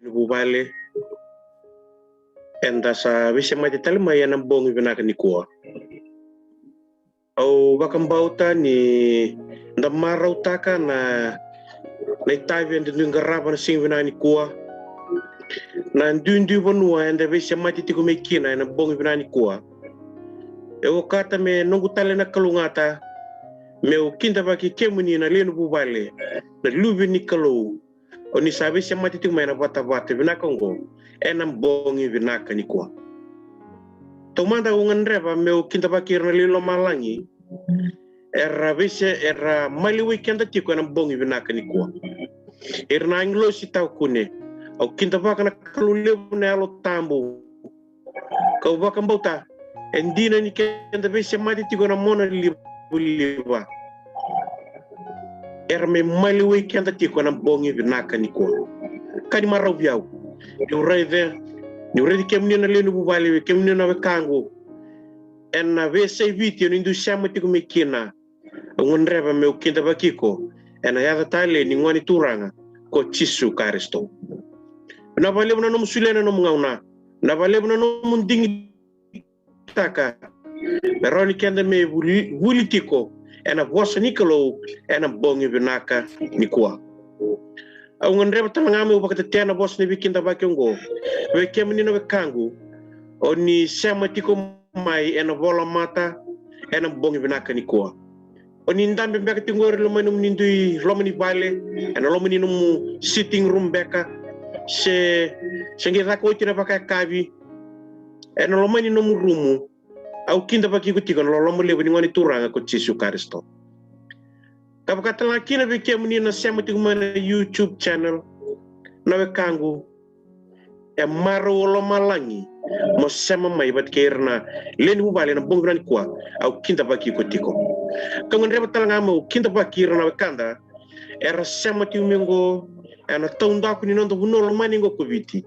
bubale enda sa vise mati talima yana bongi vinaka ni kuwa au bakambauta ni ndamara utaka na itavi enda ngaraba na sing vinani kuwa na ndundu bonua enda vise mati tikumekina yana bongi vinani kuwa e kata me nongu tale na kalungata me o kinda baki kemuni na lenu bubale na lubi ni kalou o ni sabi siya matitik may na bata-bata vinaka ngo enam bongi vinaka ni kuwa tomanda ungan reba me o kinda baki na lilo malangi era vise era maliwi kenda tiko enam bongi vinaka ni kuwa erna anglo si tau kune o kinda baka na kalulebu na alo tambo kau baka mbauta endina ni kenda vise matitiko na mona liba era me maliwi kenda tiko na bongi vinaka ni kuwa kani marau biau ni urede kemni na lenu bubali kemni na wekango en vese viti ni ndu sama tiko mekina ngonreba me ukinda bakiko en ya tale ni ngoni turanga ko chisu karisto na vale na no musulena no ngauna na vale na no mundingi taka beroni kenda me bulitiko en vosa nikolo en bongi vinaka ni kuwa ngon reba tanga me bakata tena bos ni bikinda bakiongo we kemni no wekango oni sama tiko mai en vola mata en bongi vinaka ni kuwa oni ndambe mbeka tingori lomani mnindui lomani bale en lomani no sitting room beka se ngira ko tira baka kavi en lomani no rumu au kinda baki kutiko no lomo lebo ni ngoni turanga ko Jesu Kristo kapakata lakina be kemni na sama tiko mana YouTube channel na wekango e maro lo malangi mo sama mai bat kerna len hubale na bongran kwa au kinda baki kutiko kangon reba talanga mo kinda baki na wekanda era sama ti mengo ana taunda ku ni nondo bunolo mani ngo kubiti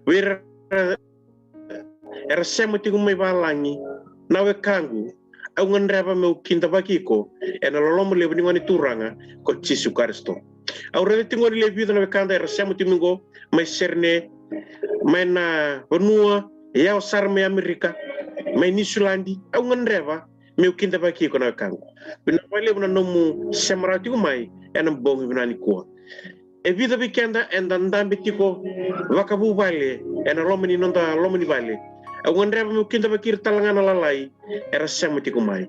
wer era sama ti mai balangi na wekangu au ngon reba mo kinda baki ko ena lolomo le buni ngoni turanga ko Jesu Kristo au rebe tingori le vida na wekanda era sama ti mengo mai serne mai na bonua ya sarme Amerika mai ni Sulandi au ngon reba meu kinda baki ko na kango bina wale buna nomu semrati umai enam bongi bina ni ko e vida bikenda enda ndambe tiko wakabu vale ena lomani nonda lomani vale au ngon reba meu kinda baki talangana lalai era semati ko mai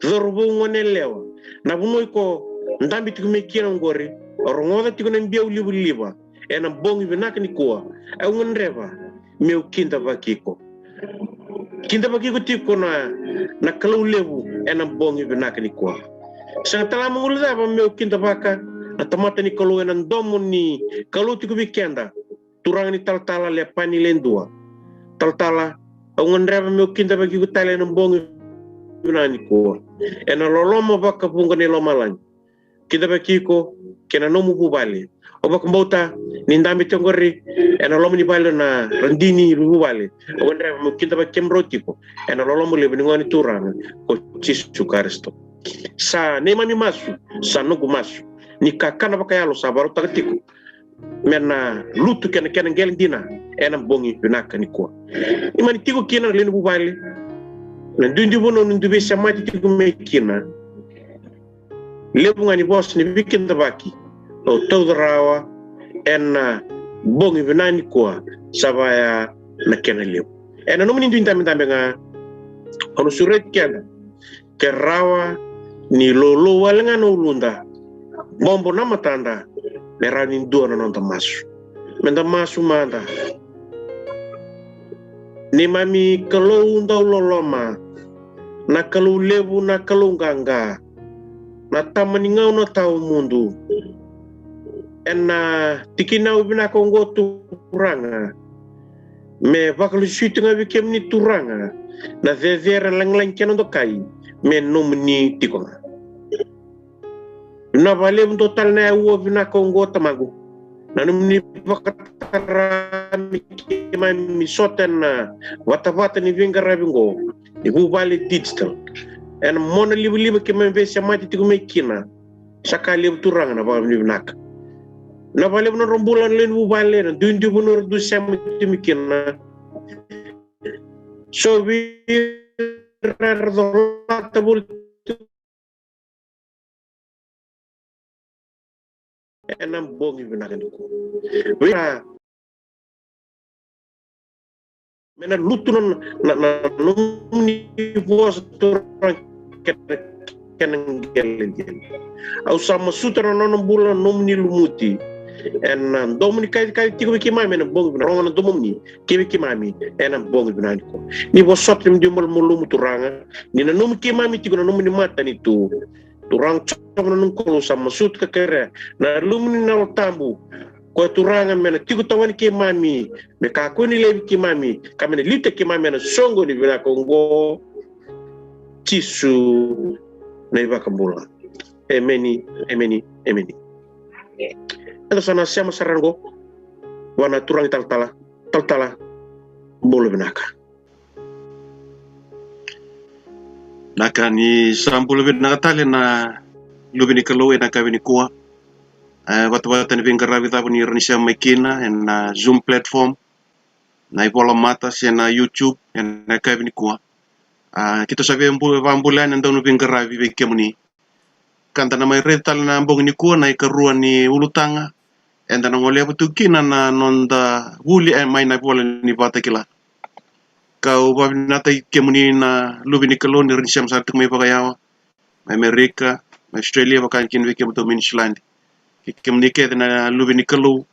zorbo ngone lewa na bunoy ko ndambe tiko me kina ngori rongoda tiko na mbiau liba enam bongi bina ni ko au ngon reba meu kinda baki ko tiko na kalau lebu enam bongi benaka ni kwa sa tala mangulda ba meu kinda baka na tamata ni kalau enan domo ni kalau tiko bikenda turang ni taltala le pani lendua taltala ngon reba meu kinda baki ko tale enam bongi benaka ni kwa ena lolomo baka bunga ni lomalan kinda baki ko kena nomu bubale obak mbauta ni ndambe tongori ena lomo ni bale na randini bubale ngon reba meu kinda baki kemrotiko ena lolomo le ngoni turang ko Jesu Kristo sa ne mami masu sa nugu masu ni kakana bakayalo sa baru takatiku mena lutu kena ngel dina ena bongi binaka ni kwa imani tiko kina lenu bubale na dundi bono ndu be samati tiko mekina lebu ngani bos ni bikinda baki o todrawa ena bongi binani kwa sabaya na kena lebu ena nomini ndu ndambe nga ono suret kena kerawa ni lolo walenga no lunda bombo na matanda merani dua na nonta masu menda masu manda ni mami kalau unda loloma na kalau lebu na kalau ganga na tamani ngau na tau mundu ena tikina ubina kongo turanga me bakalu shutinga bikem ni turanga na vevera lang kena do kai men nomni tikona na vale total na uo vina kongo tamago na nomni bakatara mi soten wata ni vingara bingo ibu vale digital en mona libu ke men vese mati tiko mekina saka libu turanga na ba ni vinaka na vale na rombulan len bu vale na dundi bu nur du sem timikina so vi rardolata bul enam bongi binagani ko wira mena lutunon na numni vos turan keneng gelen au sama sutara non bulan numni lumuti en domni kay tigo ki mami na bongi na ronga domni kiwi ki mami en bongi binani ko ni bo sotrim dimbal mo lumutu ranga ni na num ki mami tigo na numni mata ni tu turang chom na num ko sama sut ka kere na lumni na tambu ko turanga mena tigo tawan ki mami me ka ko ni lebi ki mami kamene lite ki mami na songo ni bina ko ngo tisu na iba kambula emeni ito sana siya masarango wana turang taltala bolo binaka naka ni sambulo binaka tali na lubini kalo na kabini kuwa watu ni vingaravi tabu ni ranisha makina na Zoom platform na ibola mata na YouTube na kabini kuwa kita sabi ambulan na daw vingaravi vekemuni kanta na may retal na ambong ni kuwa na ikaruan ni ulutanga enda na ngole butukina na nonda wuli may na bola ni bata kila kau babinata kemuni na lubini kalo ni rinsiam sartuk may pagayawa may Amerika may Australia bakan kin weke buto Minishland kemuni ke na lubini kalo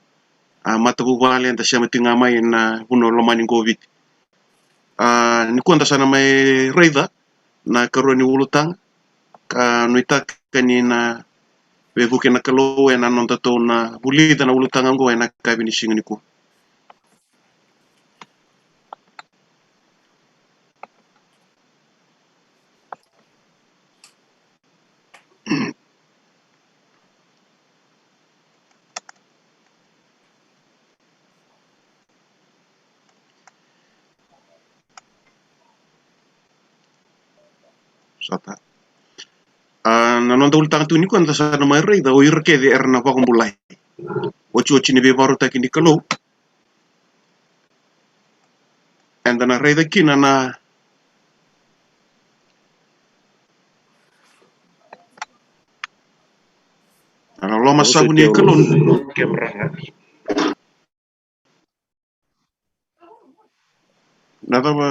mata bubale enda siya matinga may na puno lomani covid ni kuanta sana may reida na karuan ni ulutang nuitak kanina webuke na kalo na nonda to na bulida na ulutang ngo na kabini singini ko sata na nonda ulutang tu ni kuanta sana may reida o irke de erna pakumbulai ochi ni be baru takini kalo enda na reida kina na loma sabu ni kalo nada ba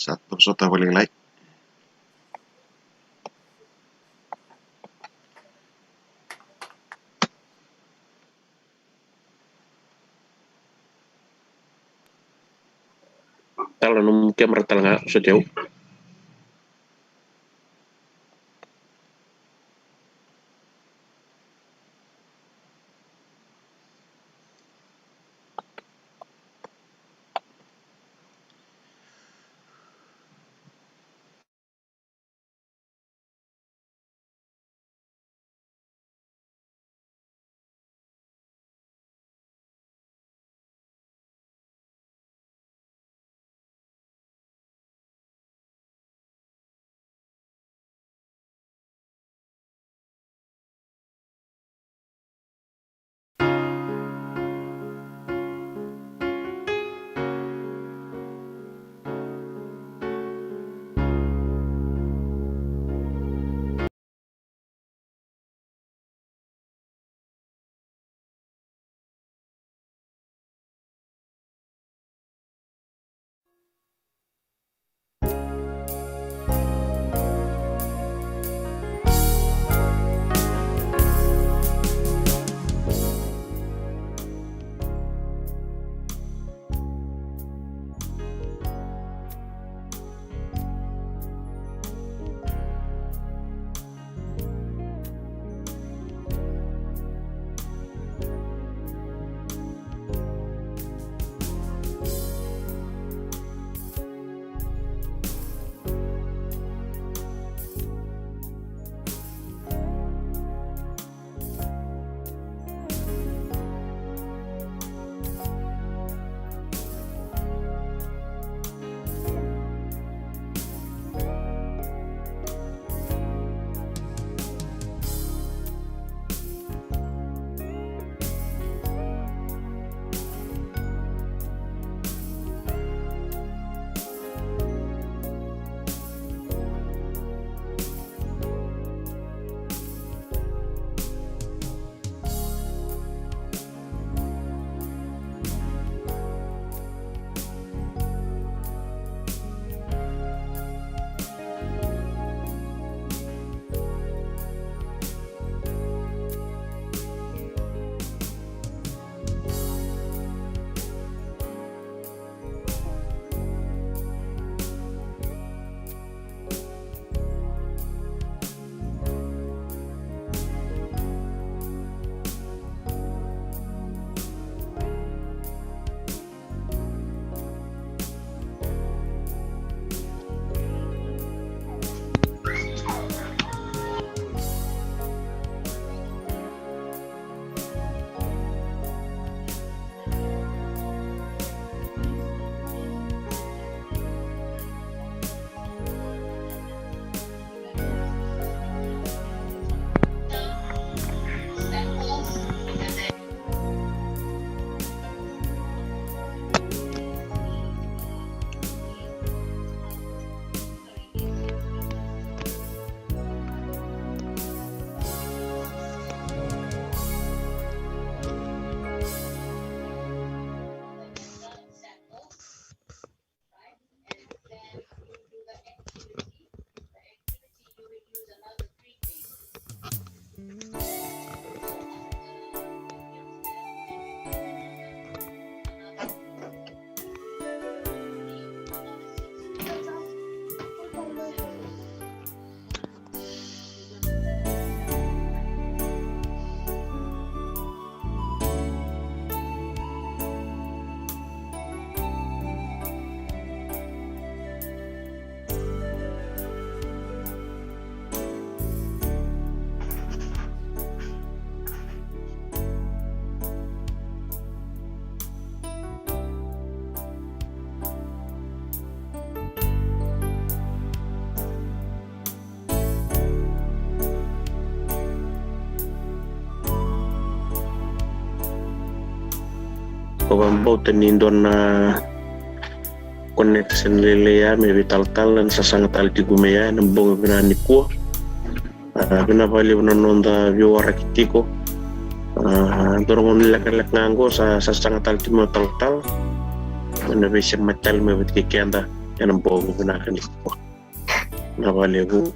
satu sota paling like tala num kemra talanga so tew Pabambau tanindon na connection lele ya me vital-talan sa sangat alti gumeya ng bonga binani ko. Binabali ko na nonda viewara kitiko. Dorong nilak-nilak nganggo sa sangat alti mo tal-tal. Mana bisa matal me vit kikenda yan ang bonga binakani ko. Nabali ko.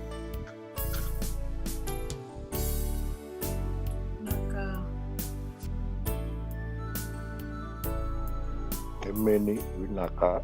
Emeni Winaka.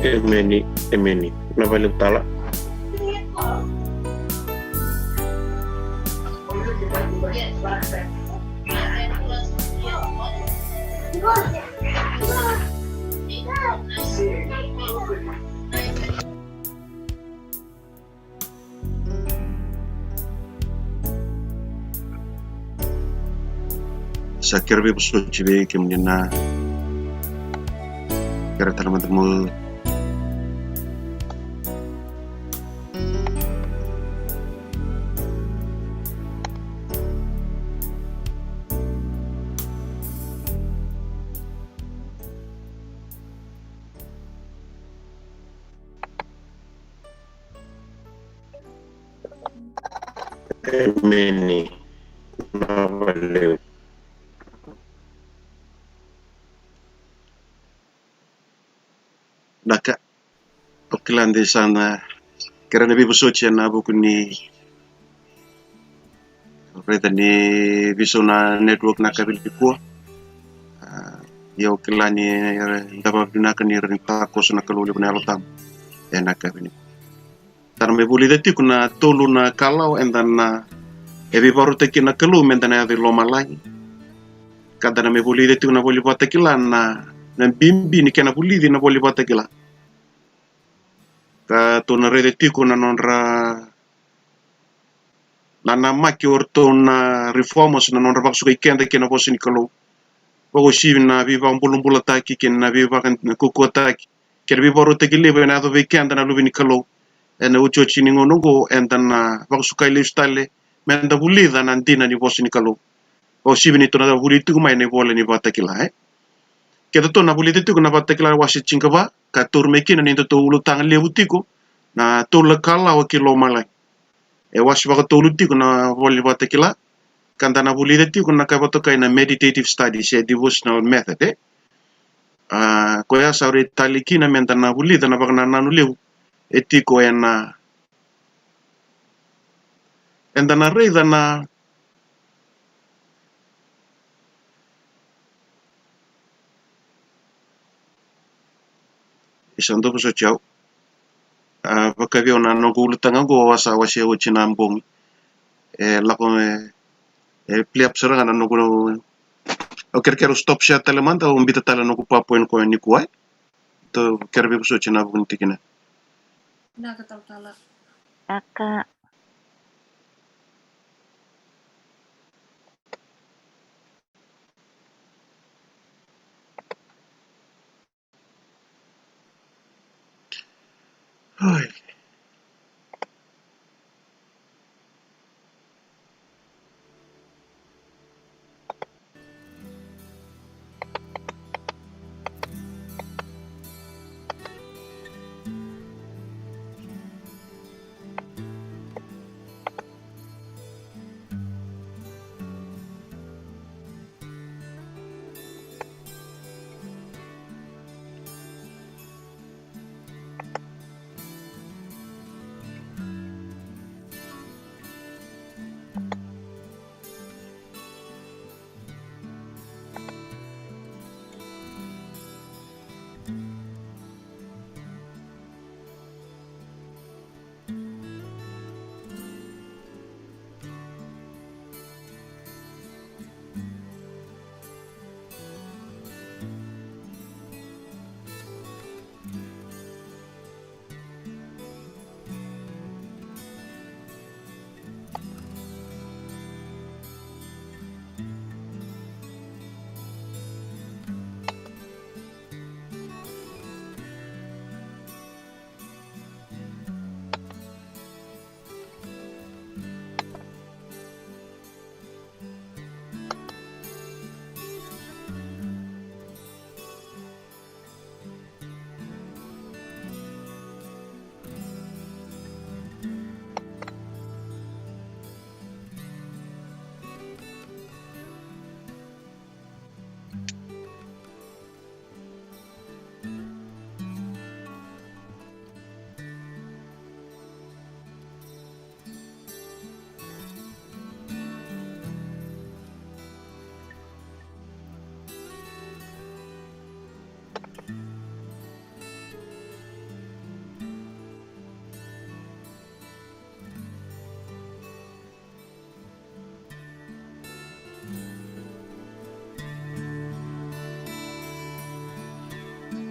Emeni nabali tala. Sa kirbe buso chibe kimnina kira talamadmo Emeni nabali. Naka okilande sana kira nabi buso na buku ni reta ni visona network na kabil ko yo kilani daba binaka ni renta ko na kaluli na lotam enaka bini tarme buli deti kuna tolu na kalau endana ebi baru teki na kalu mentana adi loma lai kadana me buli deti kuna boli bata kila na bimbi ni kena buli di na boli bata kila ka tona redeti kuna nonra lana maki orto na reformos na nonra baksu kenda kena bosi ni kalau bago shibi na viva mbulumbula taki ken na viva kan kuku taki ken viva baru teki lebe na do kenda na lubi ni kalau ena ucho chini ngonongo entana baksu kai lifestyle menda buli da nantina ni bosi ni kalau o shibi ni tona da buli tu mai ne bola ni bata kila Kita to na buli tu na bata kila wasi chingkaba ka tur mekina ni to ulu tang le utiko na to le kala o kilo malai e wasi baka to ulu tiko na boli bata kila kanta na buli tu na ka bato kai na meditative studies e devotional method ko ya sauri taliki na menta na buli na baka na nanu leu etiko ena na rei na isando ko sa chao baka vio na no gulutanga go wasa wasi o chinambong lako pliap seranga na no o quero stop siya talamanta o mbita tala no kupapoen ko ni kuai to quero ver so chinabong tikina Nakataw-tala. Aka. Ay.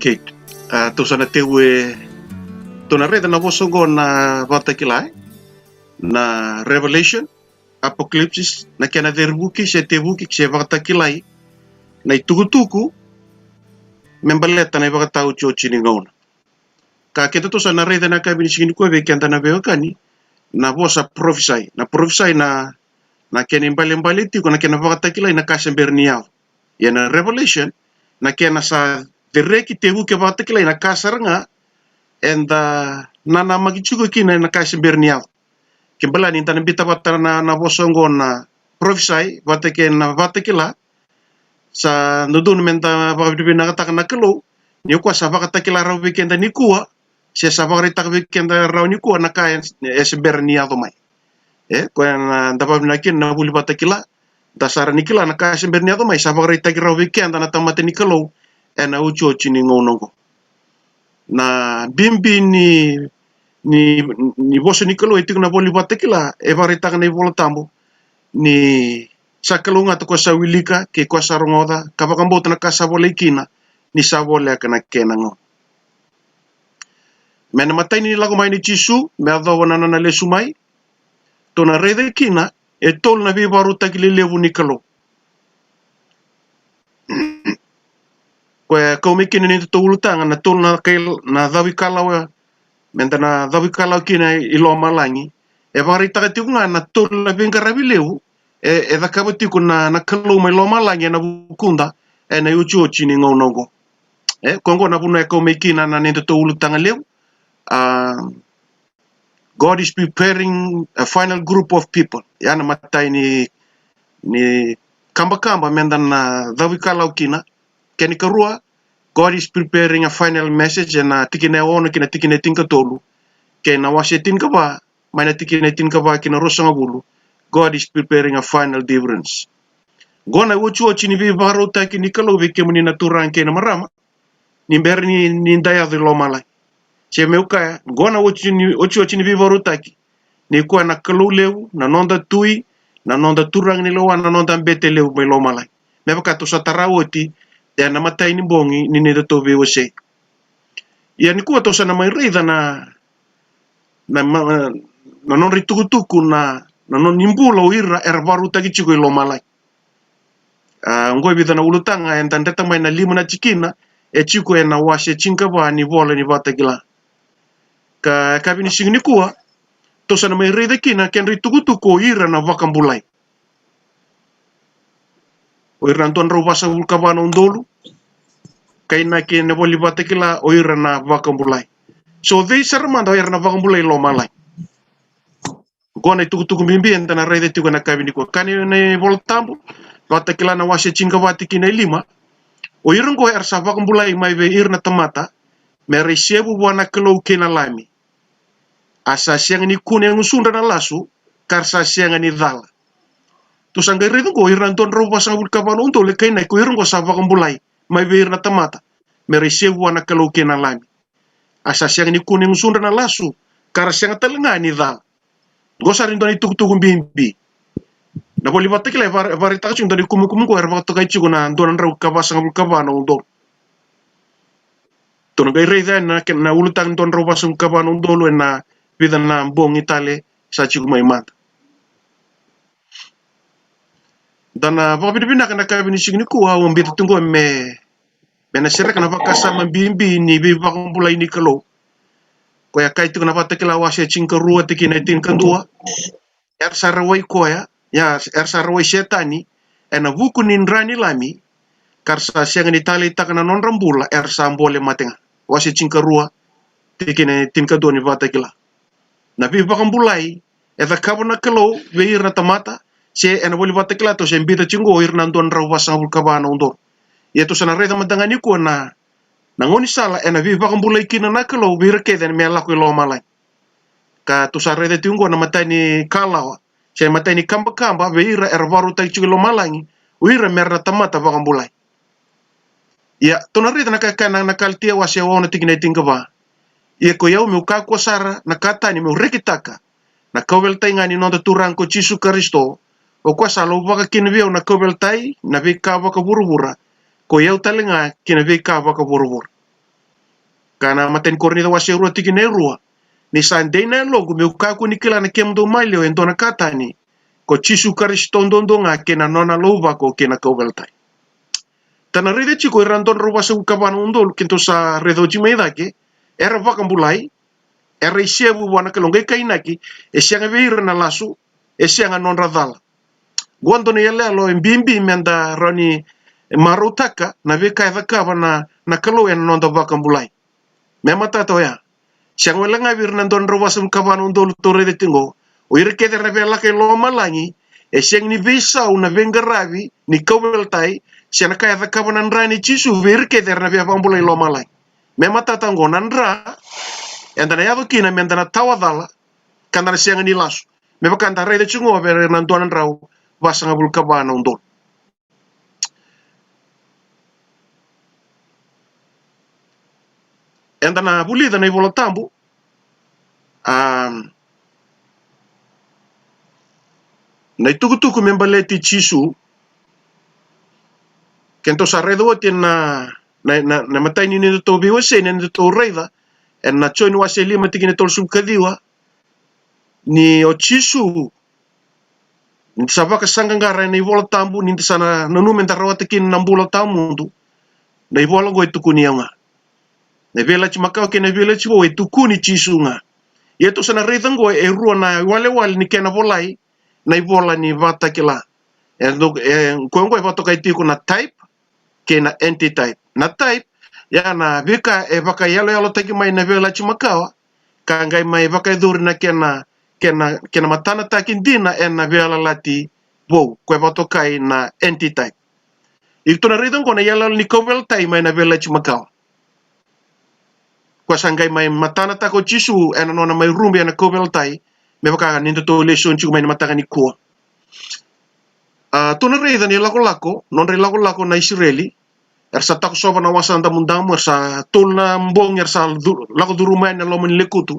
Okay. Tu sana tewe tuna reda na vosongo na vatakilai na Revelation, Apocalypse na kena verbuki se tebuki se vatakilai na itukutuku membaleta na vakatau chochi ni ngona. Ka kita tu sana reda na kabini sigini kwa vekenda na veokani na vosa prophesy na kena mbali tiku na kena vakatakilai na kasember niao. Ya na Revelation na kena sa dereki tebu ke vatakilai na kasaranga and nana magichugo kina na kasember niao. Kimbala ni tana bita batana na vosongo na prophesy vatake na vatakila sa nudun menta vakabina kata na kelo ni kwa sa vakatakila raw weekenda ni kuwa se sa vakarita weekenda raw ni kuwa na kaya esber niao mai. Kwa na ndababina kin na buli vatakila dasara nikila na kaya esber niao mai sa vakarita raw weekenda na tamate ni kelo ena ucho chini ngonongo. Na bimbi ni boso ni kalo itik na boli batekila evarita na ibola tambo ni sakalunga to sa wilika ke ko sa rongoda kabakambo na kasa bolekina ni sabole kana kenango mena matai ni lago mai ni chisu me adawana na lesumai to na rede kina e tol na bi baru takile levu ni kalo ko me kina ni to ulutanga na tol na kel na dawi kalawa mentana dawi kalau kina ilo malangi e varita katikunga na tol la benga rabileu e da kabatiku na kalau mai lo malangi na bukunda e na yuchu chini ngonongo kongo na buna ko mekina na nendo to ulutanga leu God is preparing a final group of people yana matai ni kamba mentana dawi kalau kina keni karua God is preparing a final message na tikine ono kina tikine tinka tolu ke na wasetin ka ba mana tikine tinka ba kina rosanga bulu. God is preparing a final deliverance. Gona wuchu chini bi baro ta kini kalo be kemuni na turang ke na marama ni berni ni ndaya de lo malai che meuka gona wuchu chini bi baro ta ki ni kwa na kalo leu na nonda tui na nonda turang ni lo na nonda bete leu be lo malai mebaka to satarawoti ya na matai ni bongi ni ne to be wose ya ni kuwa to sana mai rida na non ritukutuku na non nimbula uira baru tagi chiko ilo malai ngoi bida na ulutanga en tandeta mai na lima na chikina e chiko na wase chinka ba ni bola ni batagila ka kabini singni kuwa to sana mai rida kina ken ritukutuku ira na vakambulai oiran tuan rubasa ulkabana undolu kaina ke ne boli batekila oira na vakambulai so they sermanda oira na vakambulai lo malai gona tukutuku bimbi entana rede tuku na kabini ko kani ne voltambo batekila na wase chinga batikina lima oira ngo ersa vakambulai mai be irna tamata me resebu wana kelo kena lami asa siang ni kune ngusunda na lasu karsa siang ni dala tu sangga redo ko iran ton roba sangul kaban unto le kaina ko iran ko sa vakambulai mai be irna tamata me resebu wana kelo kena lami asa siang ni kune ngusunda na lasu karsa siang talenga ni dala gosarin don tuk bimbi na boli batekila varita kachung dari kumu ko erba to kai chigo na don rau kabasa ngul kabana undo to na gai reida na ulutang don roba sangul kabana undo na vida na bong itale sa chigo mai mata dana vabidibina kana kabini signi ku ha umbi tungo me bena sira kana vakasa mambimbi ni bi vakambulai ni kalo ko ya kai tukuna batekila wase chinka rua tikina tinka dua sarawai ko ya sarawai setani ena buku nindrani lami karsa siang ni tali takana non rambula sambole matenga wase chinka rua tikina tinka dua ni batekila na bi vakambulai eta kabana kalo veir na tamata se ena boli batekila to se mbita chingo irna don rawa sangul kabana undor yeto sana reda madangani ko na ngoni sala ena vi vakambulai kina na kalo vir ke den me la ko lo malai ka to sa reda tungo na matani kalawa se matani kamba veira baru tai chulo lo malangi uira merna tamata vakambulai ya to na reda na kana na kaltia wase wona tikine tinga ba ye ko yau me ka ko sara na kata ni me rekitaka na kawel tai ngani no turang ko Jesu Kristo o kwa salo vaka kinveo na kawel tai na vi ka vaka burubura ko yau talenga kina vi ka vaka burubura kana maten kornida waserua tikine rua ni Sunday na logo me ukaku ni kila na kemdo malio endona katani ko Chisu Kristondo nga kena nona lova ko kena kauveltai tana rede chiko irandon ruwa sa ukabana undol kinto sa redo jimaidake era vakambulai era isiebu wana kalongai kainaki e sianga veira na lasu e sianga non radala gondo ne yele alo mbimbi menda roni marutaka na veka evakava na kalo en non da vakambulai me matata ya siang wala nga vir nandon ruwa sa ukabana undol to rede tingo o irke de revela ke lo malangi e siang ni visa una vengaravi ni kauveltai siana kaya vakava nandra ni Chisu virke de revela vakambulai lo malai me matata ngo nandra enda na yavo kina menda na tawadala kanda na sianga ni lasu me bakanda rede chungo vere nandoan rau vasanga vulkabana undol enda na bulida na ivola tambu na itukutuku membaleti Chisu kento sa redo tin na matai ni to biwa se ni to reida en na choni wa se lima tikine tol subkadiwa ni o Chisu ni sabaka sangangara ni vola tambu ni sana nanu mentarawa tikin nambula tamundu na ivola go itukuni nga na village makau ke na village bo itukuni Chisu nga yeto sana reida go e rua na wale ni kena volai na ivola ni vata kila ko vato kai tiku na type ke na anti-type na type ya na vika e vaka yalo taki mai na vela chimakawa ka ngai mai vaka dur na kena matana takin dina en na vela lati bo ko vato kai na anti-type ito na ridon ko na yalo ni kovel tai mai na vela chimakawa kwa sangai mai matana tako Chisu en no na mai rumbi na kovel tai me vaka ninto to lesson chu mai na mataka ni ko tuna reda ni lako non re lako na Israeli ersa tak soba na wasan da mundang ersa tul na mbong ersa lako durumay na loman lekutu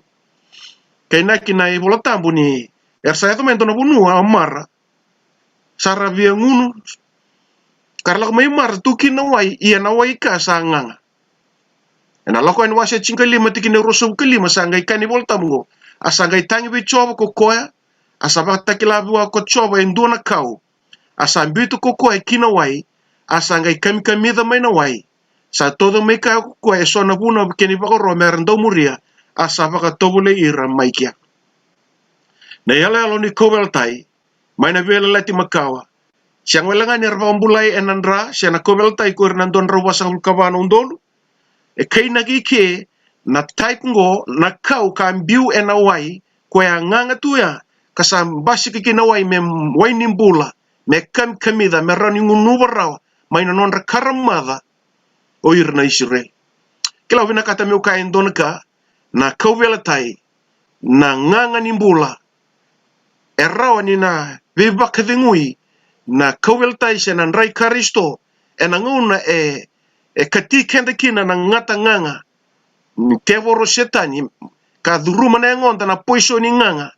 kay na kinay bola tambu ni ersa ito mento na bunua amara sara via ngunu karla may mar tukin na way iya na way ka sa nganga na lako en wasa chinkalima tikine roso kalima sangay kanibol tamgo asangay tangi bi choba ko koya asaba takilabu ko choba enduna kau asa mbitu koko e kina wai asa ngai kamida mai na wai sa todo me ka ko e sona buna keni bako romer ndo muria asa baka tobule ira mai kia na yala lo ni kovel tai mai na vela lati makawa siang welanga ni rva mbulai enandra siana kovel tai ko nandon rawa sang kabana undolu e kaina ke na type ngo na kau kambiu ena wai ko ya nganga tuya kasam basi kina wai mem wai nimbula me kamida me rani ngunuwa rawa mai na non karamada o irna Israel kila vina kata me uka endonka na kovela tai na nganga nimbula erawa ni na viva kadingui na kovela tai sena rai Kristo enanguna e kati kenda kina na ngata nganga kevoro setani ka duruma na ngonda na poisoni nganga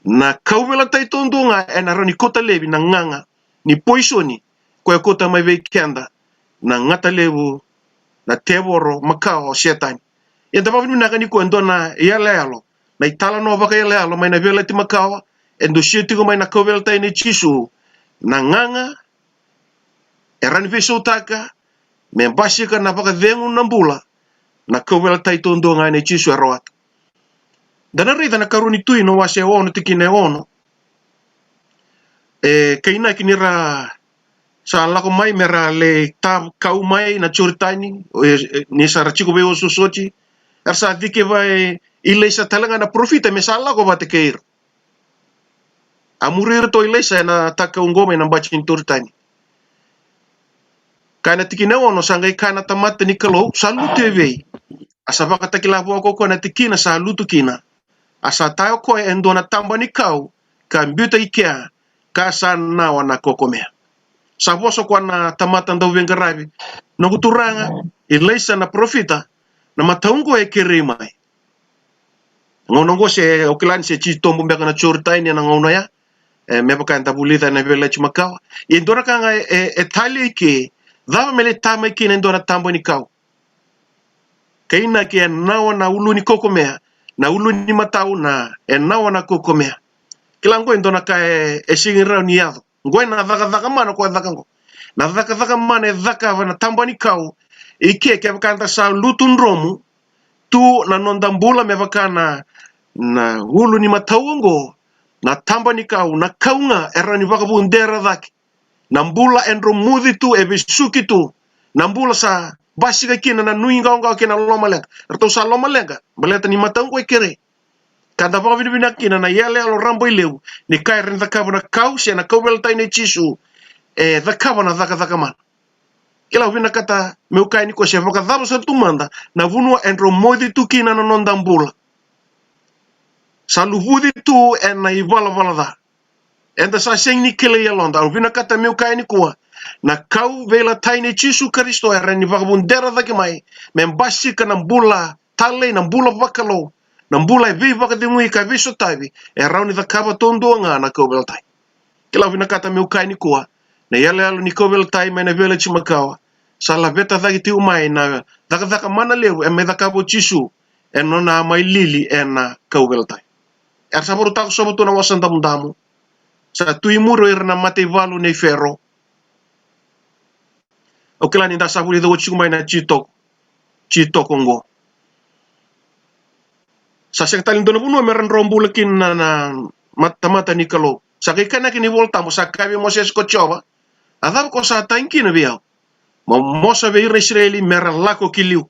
na kauvela tai tondunga e na rani kota levi na nganga ni poisoni ko e kota mai vei kenda na ngata levu na tevoro makao setani e da vavinu na kani ko ndona yalo na itala no vaka yalo mai na vela ti makao e ndo sheti ko mai na kauvela tai ni Chisu na nganga e rani veso taka me basika na vaka vengu nambula na kauvela tai tondunga ni Chisu eroat dana rida na karuni tui no wase ono tikine ono kaina kinira sa lako mai mera le ta kau mai na churtani ni sara chiko veo sosochi ersa dike vai ile sa talanga na profita me sala ko bate keir amurir to ile sa na taka ungome na bachin turtani kana tikine ono sangai kana tamata ni kalo salu tv asaba katakila ko na tikina sa lutu kina asa tayo ko endo na tamba ni kau kambuta ikea kasa na wana kokomea saboso kwa na tamata ndo vengarabi no kuturanga ilesa na profita na mataungo e kerimai ngono go se oklan se chi tombo mbeka na chortai ni na ngono ya me baka ntabulita na village makao indora kanga e tali ke dava mele tama ke ndora tambo ni kau kaina ke nawa na ulu ni kokomea na ulu ni matau na nawa na kokomea kila ngoi ndona ka singira ni yado ngoi na dhaka mana ko dhaka ngo na dhaka mana dhaka wana tambani kau ike ke bakanta sa lutun romu tu na nondambula me bakana na ulu ni matau ngo na tambani kau na kaunga erani bakabu ndera dhaki na mbula endro mudhi tu ebisuki tu na mbula sa basiga kina na nuinga kina loma lenga erto sa loma lenga baleta ni matau ko ikere kada baka vina kina na yale alo rambo ileu ni kai rin dhakaba na kau se na kawel tai ne chisu dhakaba na dhaka man kila vina kata meukai ni ko se baka dhabo sa tumanda na vunua endro mudhi tu kina na nondambula sa luvudi tu na ivala da enda sa seng ni kele ya londa vina kata meu kai ni kuwa na kau vela taine chisu kristo era ni vagabundera daki mai membasi kana mbula tale na mbula vakalo na mbula vi vakadimui ka viso tabi era ni vakaba tondo nga na kau vela tai kila vina kata meu kai ni kuwa na yale alu ni kau vela tai mena vela chimakawa sala veta daki tiu mai na daka mana leu me dakabo chisu nona mai lili na kau vela tai saboro tak soboto na wasanda mundamu sa tuimuro irna mate valu nei ferro o kila ni dasa buli do chuma na chito kongo sa sektalin dono buno meran rombul kin na mata ni kalo sa kana kini volta mo sa kabi moses ko choba adab ko sa tanki na biao mo sa ve israeli meran lako kiliu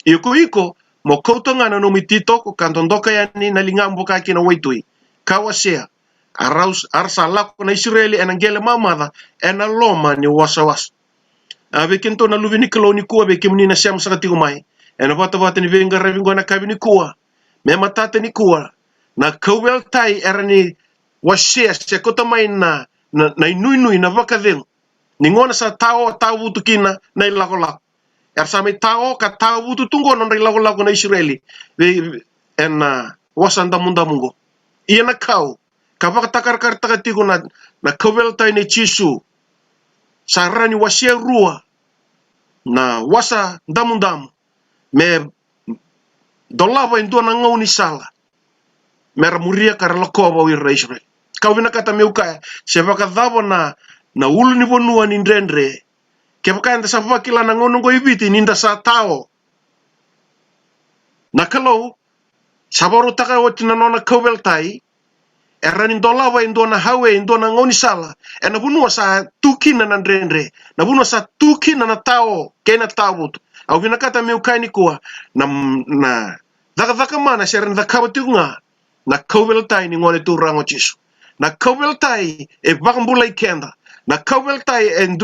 iko mo koutonga na no mitito ko kantondoka yani na lingambo ka kina waitui kawasea araus arsala ko na israeli enangele mamada loma ni wasawas abekinto na luvini koloni kuwa bekimni na siam sakati umai bata ni venga revingo na kabini kuwa me matata ni kuwa na kowel tai erani wasea se kota mai na inui na vakadeng ni ngona sa tao butukina na ilako same tao ka tao butu tunggo non ilako na israeli wasanda mundamungo na kau kabaka takar takatigo na kowel tai ne chisu sarani wasia rua na wasa damundamu me dolava indua na ngau ni sala mera muria karalokoba wi Israel kau vina kata meuka se baka davo na ulu ni bonua ni ndrendre ke baka enda sa kila na ngono go ibiti ninda sa tao na kalau saboro taka wotina nona kowel tai erani dolava indona hawe indona ngoni sala na bunua sa tukina na ndrendre na bunua sa tukina na tao kena tao au vina kata meukai ni kuwa na dhaka mana seren dhakaba tiunga na kowel tai ni ngone tu rango chisu na kowel tai bakambula ikenda na kowel tai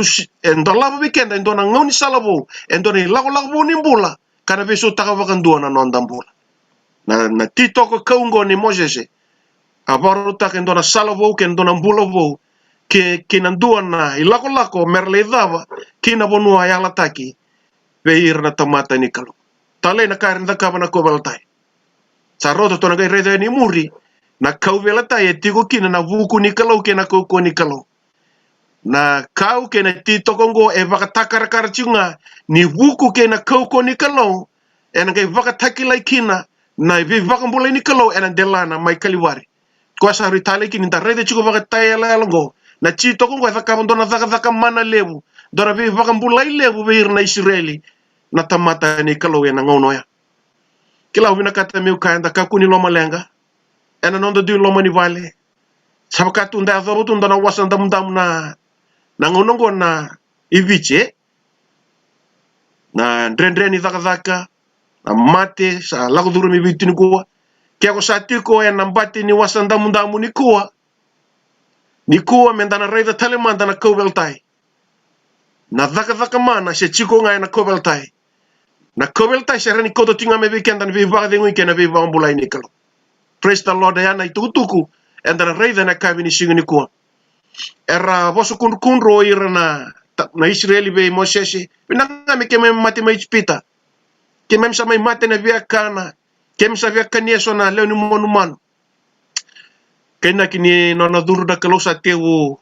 dolava weekenda indona ngoni sala bo indona lago ni mbula kana beso taka vakandua na nondambula na titoko kaungo ni mosese abaro ta kendo na salavo kendo na mbulovo ke kinandua na ilako merle dava kina bonua ya lataki veir na tamata ni kalo tale na karin da kabana ko baltai saroto to na gai rede ni muri na kau velatai tigo kina na vuku ni kalo kena ko ni kalo na kau kena tito kongo vakatakar karchunga ni vuku kena ko ni kalo gai vakataki lai kina na vi vakambula ni kalo delana mai kaliwari kuasa ritale kini ta rede chuko vakataya la longo na chito kongo vakabondona dhaka mana lebu dora vi vakambula lebu veir na israeli na tamata ni kalo na ngono ya kila vina kata meu kaenda kakuni loma lenga nondo di loma ni vale sabakatu nda zorutu ndona wasanda mundam na ngono na iviche na ndrendre ni dhaka na mate sa lago duru mi vitini kuwa kia ko satiko nambati ni wasanda mundamu ni kuwa mendana reida tale manda na kowel tai na dhaka mana se chiko ngai na kowel tai na kowel tai serani koto tinga me weekend vi vaga ngui na vi vambulai ni kalo praise the lord ya na itutuku endana reida na kabini singi ni kuwa era bosu kunro ira na israeli be mosesi binanga me keme mati mai spita kemem sa mai mate na via kana kem sa via kania sona leo ni monuman kena kini nona duru da kalau sa tewu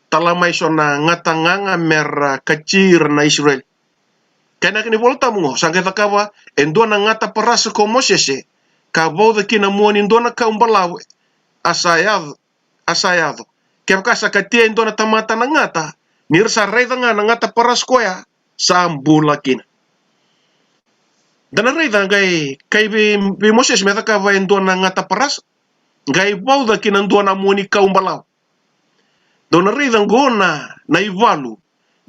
talamai sona ngatanganga mer kacir na Israel Kena kini volta mungo sangke takawa endona ngata parasa ko mosese ka boda kina muani ndona ka umbalawe asayado kebka sakatia endona tamata na ngata nirsa reida nga na ngata paras koya sa ambula kina dana reida ngai kai bi moses meta ka va endona ngata paras ngai boda kina ndona muani ka umbalawe dona reida ngona na ivalu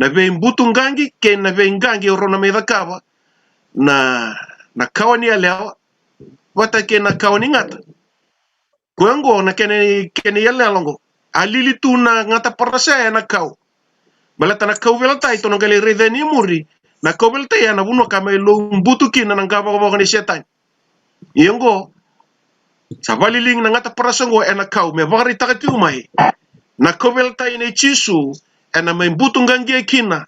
na be mbutu ngangi ke na be ngangi orona meta kava na kawani alewa wata ke na kawani ngata kuengo na kene yale alongo alili tu na ngata parasa na kau balata na kau velata ito no gale rede ni muri na kau velata ya na buno kama lo mbutu kina na ngaba ba ni setan yengo sabali ling na ngata parasa ngo na kau me bari takati umai na kau velata ine chisu na me mbutu ngangi kina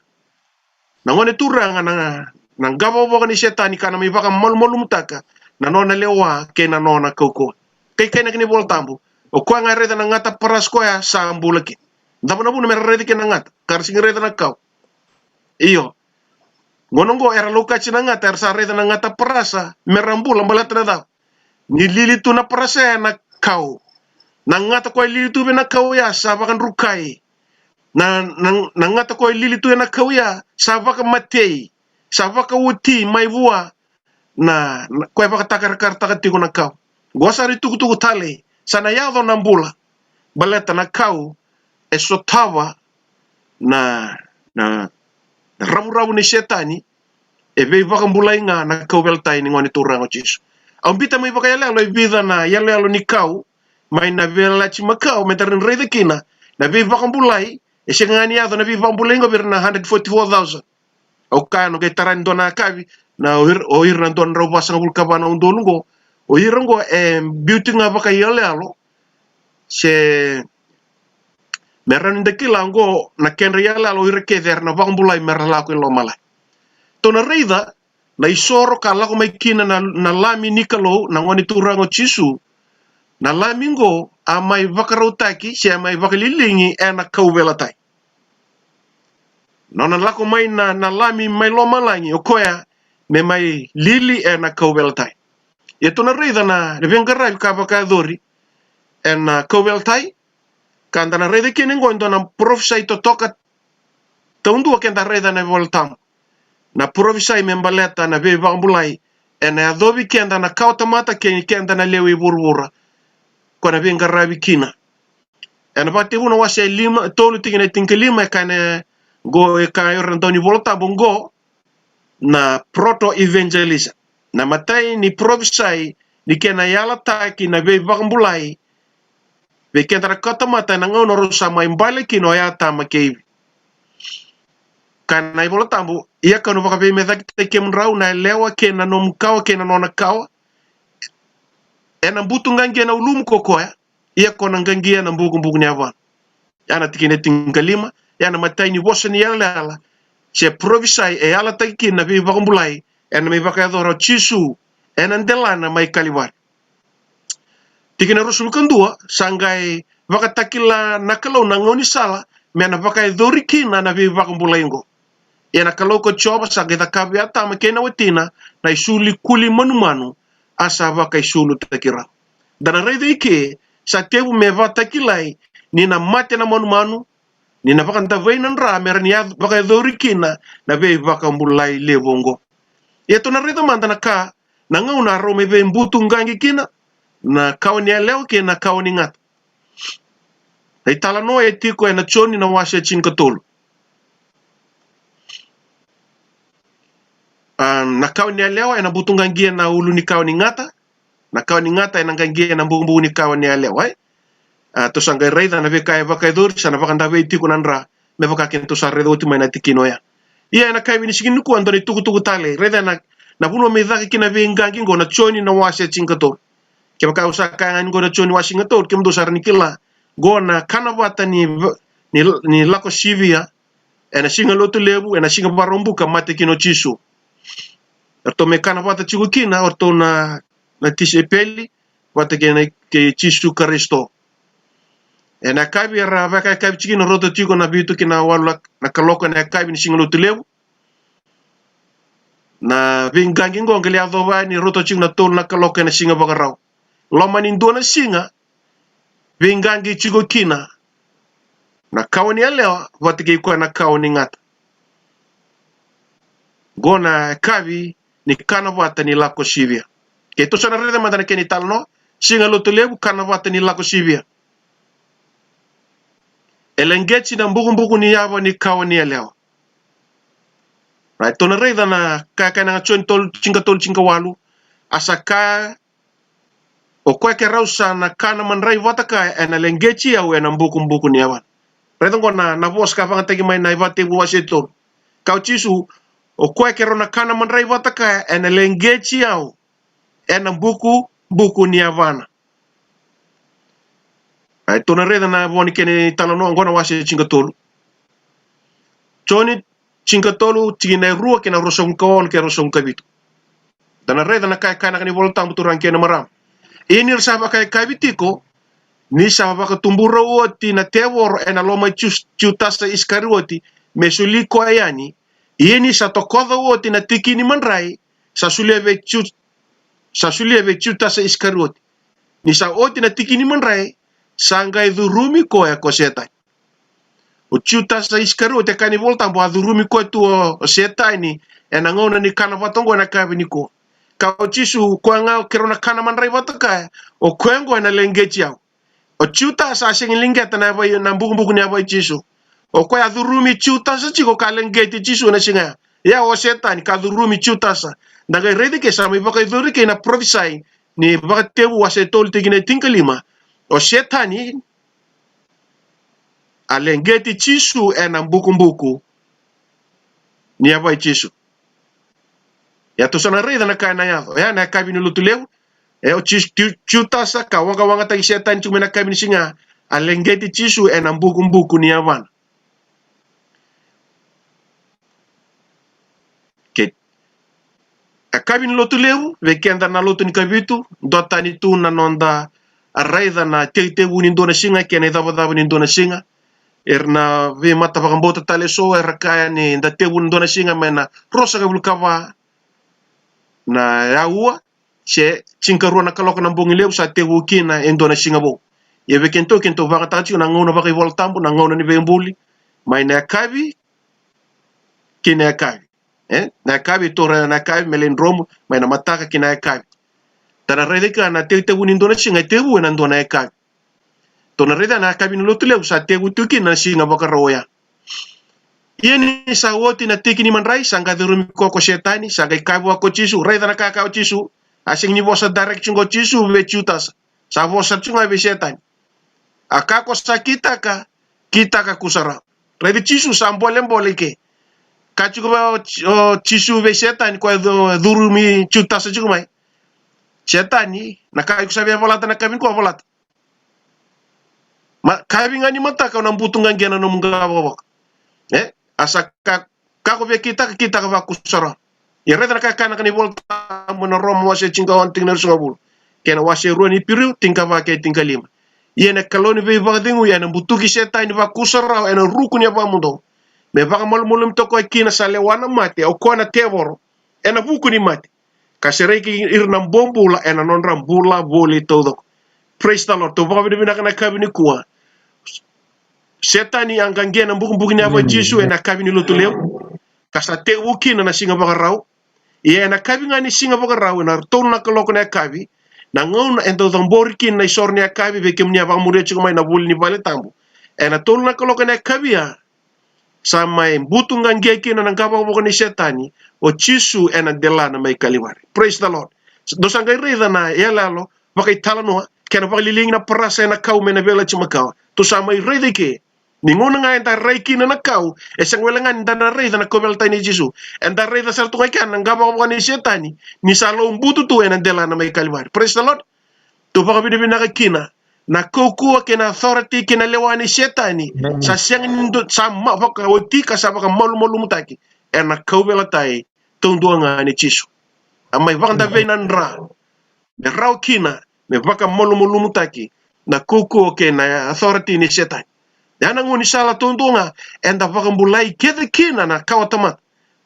na ngone turanga na ngaba ba ni setan kana me baka mol mutaka na nona lewa ke na nona koko kay na kini voltambu o kwa nga reda na ngata paras ko ya sambu laki dama na bu na reda ke na ngata kar sing reda na kau iyo ngonongo era luka china ngata er sa reda na ngata parasa merambula mbalata na da ni lilitu na parasa na kau na ngata ko lilitu be na kau ya sabakan rukai na ngata ko lilitu na kau ya sabaka matei sabaka uti mai vua na ko baka takar takati ko na kau gosari tuku tale sana yado nambula baleta na kau esotawa na rabu ni setani e be baka mbulai nga na kau beltai ni ngoni turango chisu ambita mai baka yale alo ibida na yale alo ni kau mai na vela chima kau metarin rede kina na be baka mbulai e sengani yado na be baka mbulai ngo bir na 144,000 au kano ke taran dona kavi na oir na don rabu basang bulkabana undolungo o yirango beauty nga baka yale alo se meran de kilango na ken yale alo irke der na bambulai merala ko lo mala to na reida na isoro kala ko mai kina na lami nikalo na ngoni turango chisu na lamingo amai bakarotaki se amai bakalilingi na kaubelatai nona lako mai na lami mai lo malangi o koya me mai lili na kaubelatai Ito na reida na vengarai ka baka dori en koweltai kanda na reida kini ngondo na profesai to toka taundu kenda reida na voltam na profesai membaleta na be bambulai en adobi kenda na kauta mata kenda na lewi burbura kona vengarai kina en bate uno wase lima tolu tingene tinkelima kane go e ka yorandoni volta bongo na proto evangelism na matai ni provisai ni kena yala taki na be bakambulai be kena kata mata na ngono rusa mai mbale kino ya tama kevi kana ibola tambu iya kanu baka be meta te kemrau na lewa kena nom kawa kena nona kawa ena butu ngangi na ulum kokoya iya kona ngangi na mbugu ni avan yana tikine tingalima yana matai ni bosani yala se provisai e yala taki na be bakambulai en me baka doro chisu en andelana mai kaliwar tikina rusul kandua sangai baka takila nakalo na ngoni sala mena baka dori kina na be baka mbulaingo ena kalau ko choba sangai takabi ata makena wetina na isuli kuli manumanu asa baka isulu takira dana rede ike sa tebu me va takilai ni na mate na manumanu ni na baka ndavaina nra mernia baka dori kina na be baka mbulai lebongo Ito na rito manda na ka na ngauna rome be mbutu ngangi kina na kawani leo ke na kawani ngat. Ay tala no etiko na choni na washe chin katolo. Na kawani leo na butu ngangi na ulu ni kawani ngata. Na kawani ngata na ngangi na mbumbu ni kawani leo ay. To sangay reida na be kaya bakay dur sana bakanda be etiko nandra me bakakin to sa redo utima na tikino ya. Iya na kai bini sigin ku andoni tuku tale reda na buno me daki kina be ngangi ngo na choni na washe chingato ke baka usaka ngo na choni washingato ke mdo sar nikila go na kanavata ni lako sivia ena singa lotu lebu ena singa barombu ka mate kino chisu erto me kanavata chiku kina orto na tisepeli wate ke chisu karesto ena kabi ra baka kabi chikino roto tiko na bitu kina walak na kaloko na kabi ni singa lotu lebu na vingangi ngongeli adovani roto ching na tol na kaloke na singa bagarau lomani ndona singa vingangi chigo kina na kawani alewa watike kwa na kawani ngata gona kavi ni kana wata ni lako sivia ke to sana rede madana keni talno singa lotolebu kana wata ni lako sivia elengechi na mbugu ni yabo ni kawani alewa right to na rede na kaka na tol chinga walu asaka o kweke rausa na kana man rai wataka ena lengechi au ena mbugu ni yawan rede ngona na vos ka panga tegi mai na ibate bu wasetol kauchisu o kweke ro na kana man rai wataka ena lengechi au ena buku ni avana ay to na reda na boni kene talano ngona wase chingatolu choni chingatolu tigina ruwa kena rosong kawon ke rosong kabitu dana reda na kai kana kani volta mutu rankene maram ini saba kai kabitiko ni saba ka tumburo woti na tewor ena loma chutasa iskari woti mesuli ko ayani ini sa tokoda woti na tikini manrai sa suleve chutasa iskari woti ni sa oti na tikini manrai sanggai dhurumi ko ya ko setan o chutasa iskari woti kani volta bo dhurumi ko tu setani ena ngona ni kana watongo na kabini ko ka chisu kwanga kerona kana manrai wataka o kwengo na lengechi yao o chuta sa sing lingeta na boy na mbugu ni boy chisu o kwa dhurumi chuta sa chiko ka lengeti chisu na singa ya o setan ka dhurumi chuta sa daga redi ke sa mi baka dhuri ke na prophesy ni baka tebu wasetol tigine tinkalima o setani a lengeti chisu na mbugu ni boy chisu ya to sana reda na kana ya na kabini lutuleu o chuta sa ka wanga tagi setan cuma na kabini singa alengeti chisu na mbuku ni avan ke kabini lutuleu vekenda na lutun kabitu dotani tu na nonda reda na tete wuni ndona singa kene dava ni ndona singa erna ve mata bakambota taleso erkaya ni ndate wuni ndona singa mena rosa kabulkava na yaua che chinkarua na kaloka na mbongi leu sa te wukina endona singabo ye kento vaka tati na ngona vaka voltambo na ngona ni vembuli mai na kabi kina kabi na kabi tora na kabi melen rom mai na mataka kina kabi tara redeka na te wuni ndona singa te wu na ndona kabi to na reda na kabi no lutuleu sa te wutuki na singa vaka roya yeni sa woti na tiki ni manrai sanga dhurumi ko setani sanga kabu ko chisu reda na kaka chisu asing ni vosa direction ko chisu ve chutas sa vosa chunga ve setani akako sakita ka kita ka kusara reda chisu sambole ke kachu ko chisu ve setani ko dhurumi chutas chumai setani na kai kusabe volata na kabin ko volata ma kabin ngani mata ka na mbutunga ngena no munga asaka kako be kita ka vakusara ya reda ka kana kani volta mona romo wase chinga on tingner sungabul kena wase ruani piru tingka va ke tingka lima yene kaloni be vadingu yana butuki setan vakusara ena rukuni va mundo me va molum to ko kina sale wana mate o kona tevor ena bukuni mate kasereki irna bombula ena non rambula voli todo praise the lord to va be na kabini kuwa setani angangena mbugu ni aba jisu ena kabini lutuleu kasa te wukina na singa bagarau ye na kabi ngani singa bagarau na tol na koloko na kabi na ngona ento domborkin na isor ni kabi be kemni aba mure chuma na bul ni vale tambu ena tol na koloko na kabi ya sama mbutu ngangeki na ngaba bo ni setani o chisu ena delana mai kalimari praise the lord do sanga rida na yalalo bakai talano kena bakaliling na parasa na kau mena bela chuma kau to sama rida ke ningon nga enta reiki na nakau esang welangan dana reida na kobel tani jisu enta reida sal tungai kan ngaba ko ni setani ni salo mbutu tu ena dela na mai kalmar praise the lord to baka bini na kina na koku kena authority kena lewani setani sa siang ndo sama baka oti ka sa baka molu mutaki ena kobel tai tundu nga ni jisu amai baka da venan ra me rau kina me baka molu mutaki na koku kena authority ni setani yana ngoni sala tondonga enda vakambulai kede kina na kawatama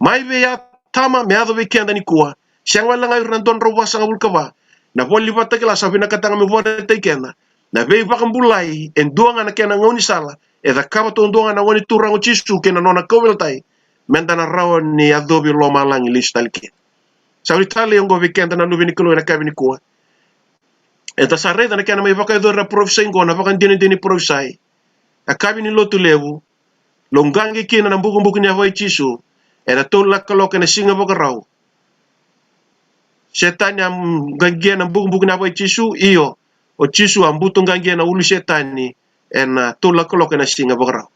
mai be ya tama me ado be kenda ni kuwa siang wala ngai ranton roba sanga bulkaba na bolli batta kila sabina katanga me voda te kenda na be bakambulai en duanga na kena ngoni sala e da kaba to duanga na ngoni turango chisu kena nona koweltai mendana rawa ni adobe lo malangi listalke sauri tali ngo be kenda na lubini kulo na kabini kuwa e ta sarreda na kena me baka do ra professor ngo na baka dini professor a kabini lotu lewu longangi kina na mbuku mbuku ni avoi chisu e na tola kaloke na singa baka raw setani am gangia na mbuku mbuku ni avoi chisu iyo o chisu ambuto gangia na ulu setani e na tola kaloke na singa baka raw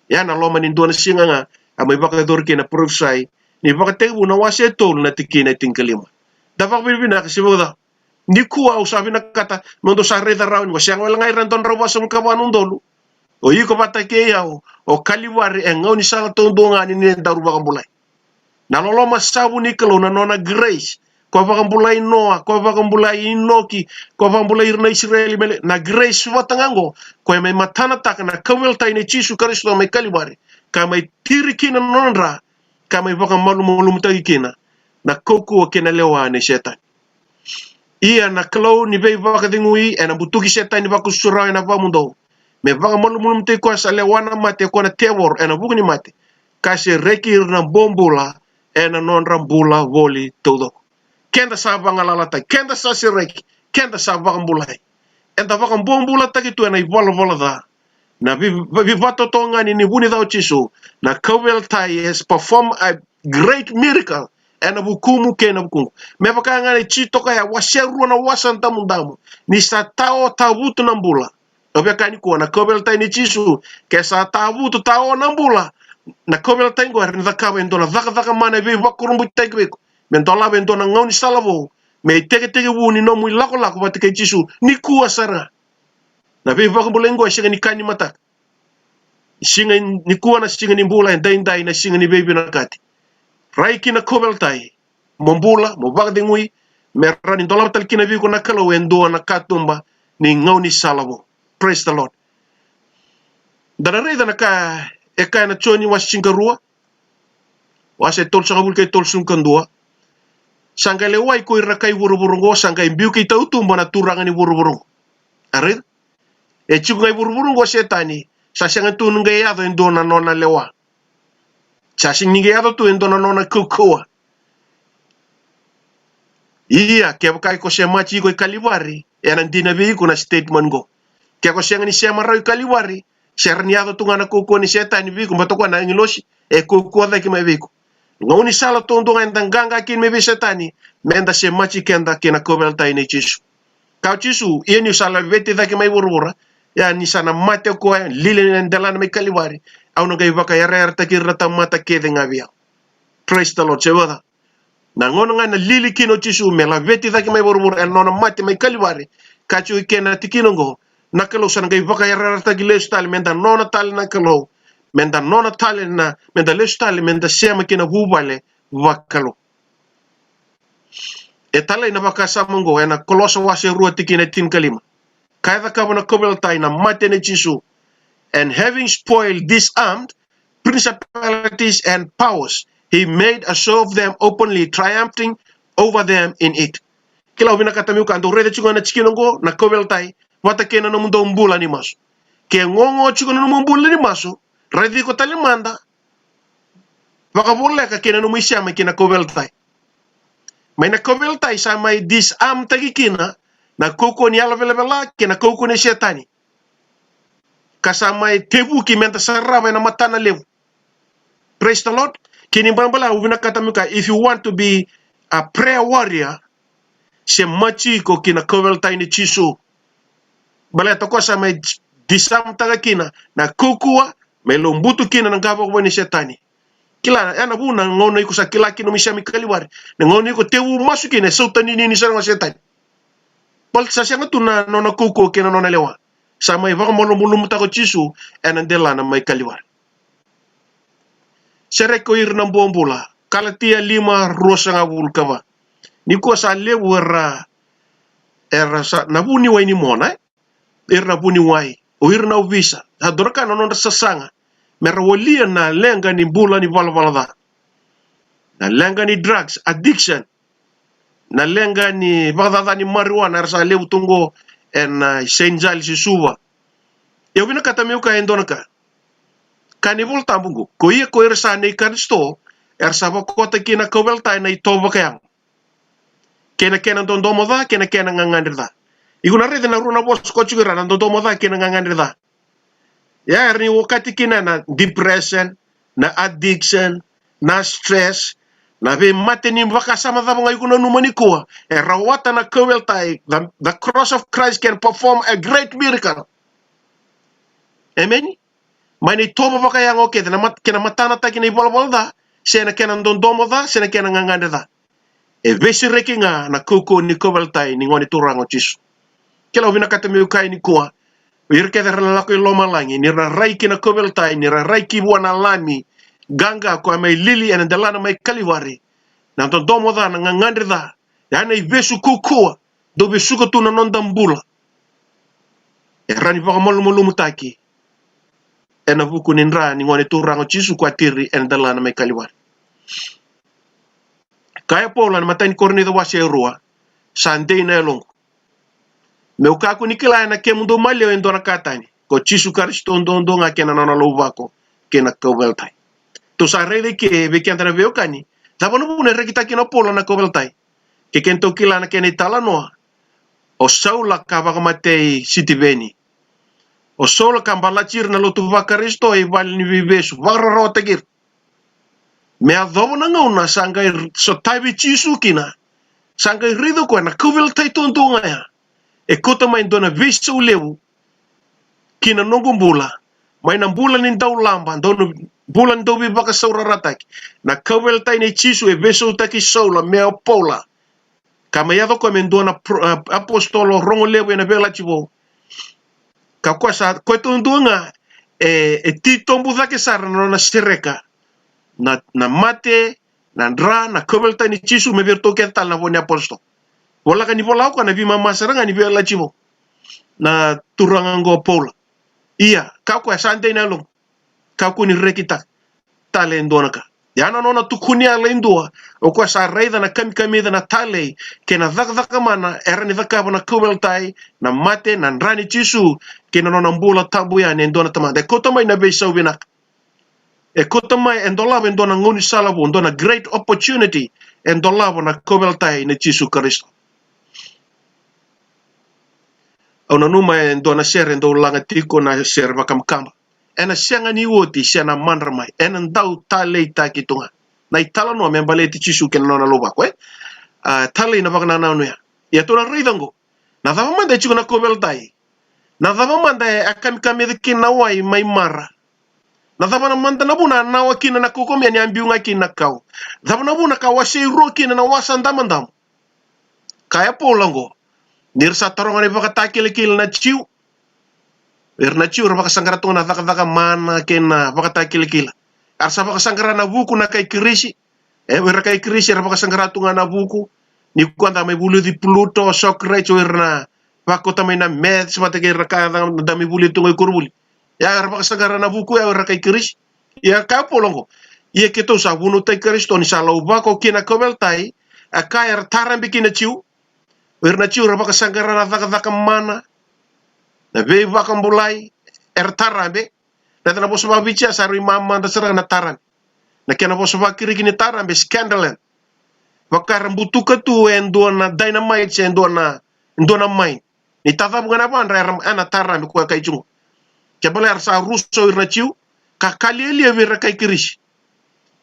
ya na loma ni ndo na singa nga amai baka dor kina professor ni baka tebu na wase tol na tikina tingkalima da baka bilbina kasi boda ni kuwa usabi na kata nondo sarreda raw ni wasiang wala ngai ranton raw basam kabanun dolu o yiko bata ke yao o kaliwari e ngau ni sala tondonga ni daru bakambulai na loloma sabu ni kelo na nona grace ko bakambulai noa ko bakambulai inoki ko bakambulai irna israeli mele na grace watangango ko me matana tak na kawel tai ni chisu kristo me kaliwari kamai tirikina nonra kamai bakamalu mulum tagikina na koku o kena lewane setan ia na klo ni be bakadingui e na butuki setan ni bakusura na bamundo me baka mulum te ko sa lewana mate ko na tewor ena bugni mate kasi rekir na bombula ena non rambula voli todo kenda sa banga lalata kenda sa sirek kenda sa baka mbulai enda baka bombula takitu ena vola da na vi vato tonga ni buni da chisu na Kowel Tai has performed a great miracle ena bukumu kena bukumu me baka ngani chito kaya waseru na wasanta mundamu ni sa tao tabutu na mbula obia kani ko na Kowel Tai ni chisu ke sa tabu tu tao nambula na Kowel Tai go rin da kabe ndona vaka mana be bakurumbu tegbe men dola ben dona ngoni salavo me tege wuni no mu lako batike chisu ni kuwa sara na be bakumbulengo shinga ni kani mata shinga ni kuwa na shinga ni mbula ndai na shinga ni baby na kati raiki na Kowel Tai mombula mo bagde ngui me rani dola tal kina vi ko na kala wendo na katumba ni ngoni salavo. Praise the Lord. Dana reda na ka eka na choni was chingarua. Wase tol sanga bulke tol sunkandua. Sanga le wai ko irakai buruburungo sanga imbiu ki tautumba na turanga ni buruburungo. Arid? E chugai buruburungo setani sa sanga tu ngai yado indona nona lewa. Sa sing ngai yado tu indona nona kukua. Iya ke kai ko se machi ko kaliwari e na dina bi ko na statement go. Kaya ko siya ni siya maray kaliwari, siya raniado tunga na kuko ni siya tani biko, bato ko na ingilosi, e kuko da ki may biko. Ngaw ni sala tondo nga endang ganga kin may bisa tani, menda siya machi kenda kina Kowel Tai ni chisu. Kau chisu, iyan yung sala vete da ki may burubura, ya ni sana mate ko ay, lili nandala na may kaliwari, au nagay baka yara takirata mata kede nga biya. Praise the Lord, sebada. Nangon nga na lili kino chisu, me la vete da ki may burubura, el nona mate may kaliwari, kachu ikena tikinongo, nakalo san gay baka yararta giles tal menda nona tal nakalo menda nona tal na menda les tal menda sema kina bubale wakalo e tal ina baka samongo ena kolosa wase ruati kina tin kalima kaida kabana Kowel Tai na matene chisu and having spoiled disarmed principalities and powers he made a show of them openly triumphing over them in it kila ubina katamiu kando rede chunga na chikinongo na Kowel Tai wata kena no mundo mbula ni maso ke ngongo chuko no mbula ni maso redi ko talimanda baka bulle ka kena no mishama kena Kowel Tai may na Kowel Tai sa may disarm tagikina na koko ni ala vela kena koko ni setani kasama tebu ki menta sarra na matana levu. Praise the Lord. Kini bambala ubina katamuka if you want to be a prayer warrior se machi ko kina Kowel Tai ni chisu bala to ko sa may disam taga kina na kukua may lumbutu kina ng gabak ni setani kila ana buna ngono iko sa kila kino misami kaliwari na ngono iko tewu masuki na sultani ni sa setani bal sa siya tuna no na kuku kina no na lewa sa may baka mulum ta ko chisu enandela na may kaliwari sere ko ir ng bombula kalatia 5 rosa nga bulkaba ni ko sa lewera era sa nabuni way ni mona irna buni wai o irna visa hadorka no sasanga mera wolia na lenga ni bula ni balbalada na lenga ni drugs addiction, na lenga ni bagdada ni marijuana arsa lew tungo en senjal si suwa. Eu vina kata meu ka endona ka. Kanibul tambungo. Ko ye ko ersa ne karisto ersa ba kota kina kobel tai na itoba kayang. Kena kena dondomo da, kena kena ngangandir iguna rede na runa bos ko chugura na dondomo da kena ngangandir da. Ya erni wakati kina na depression, na addiction, na stress, na be mateni baka sama da mga iguna numani kuwa. Rawata na kobel tai, the cross of Christ can perform a great miracle. Amen. Mani toba baka yang oke na kena matana ta kina ibola da, sena kena dondomo da, sena kena ngangandir da. E vesi rekinga na koko ni kobel tai ni ngoni turango chisu. Kela vina kata meu kai ni kuwa. Irke der la ko loma langi ni ra raiki na kobel tai ni ra raiki buana lami ganga ko mai lili en dalana mai kaliwari. Na to domo da na ngandri da. Ya na vesu koko do be suko tu na nondambula. E rani pa molu mutaki. E na buku ni ndra ni ngoni turango chisu kwa tiri en dalana mai kaliwari. Kaya pola na matani korni da wase rua. Sandei na elongo. Meu kaku ni kila na kemundo malio endona katani. Ko chisu karisto ndondo nga kena nana lovako kena kobeltai. To sa rede ke be kentana veo kani. Tapano bune rekita kina pola na kobeltai. Ke kento kila na kena itala noa. O saula kabaka matei sitiveni. O saula kambalachir na lotu vakaristo e vali ni vivesu. Vararo tegir. Me adobo na ngauna sangai so taibi chisu kina. Sangai rido ko na kobeltai tontonga ya. E kota mai dona visu lewu kina nongo bula mai na bula ni dau lamba dona bula ndo bi baka saura ratak na kawel tai ne chisu e veso taki sola mea pola kama yado ko men dona apostolo rongo lewu na bela chivo ka kwasa ko tundunga e titombu zake sara na sereka na mate na ndra na kawel tai ne chisu me verto kental na boni apostolo. Wala ka ni bola ko na bi mama saranga ni bela chivo na turangango pola iya ka ko sante na lo ka ko ni rekita tale ndona ka ya no na tukuni ala indua o ko sa reida na kami na tale ke na zaka mana era ni zaka na kubel tai na mate na rani chisu ke no na mbula tabu ya ni ndona tama de ko tama na be so bina e ko tama endola ndona ngoni sala bo ndona great opportunity endola na kubel tai ni chisu Kristo. Ona numa e ndona sere ndo langa tiko na sere vakamkamba. Ena sianga ni woti siana mandra mai. Ena ndau tale taki tunga. Na itala no membale ti chisu ken nona loba ko tale na vakana na no ya. Ya tona ridango. Na dava manda chiku na kobel tai. Na dava manda akan kami de kin na wai mai mara. Na dava na manda na buna na wakina na kokomia ni ambiunga kin na kau. Dava na buna ka wase rokin na wasandamandam. Kaya polango. Nirsa torongane baka takil na chiu. Na chiu baka sangara tona vaka mana kena baka takil. Arsa baka sangara na buku na kai kirisi. Wera kai kirisi baka sangara tunga na buku. Ni kuanda mai bulu di Pluto Socrates werna bako tamai na math semata ke raka da mai bulu tunga kurbuli. Ya baka sangara na buku ya wera kai kirisi. Ya ka polongo. Ia keto sa bunu tai Kristo ni salau bako kena kobel tai akaya tarambi kina chiu. Werna chiu baka sangara na vaka mana. Na be baka mbulai tarambe. Na tana boso ba bicha saru mama da serang na taran. Na kena boso ba kiri kini tarambe scandalan. Baka rambutu ketu endona dynamite endona main. Ni tata bukan apa ana tarambe ko kai jungo. Kebale arsa russo werna chiu ka kali werna kai kirish.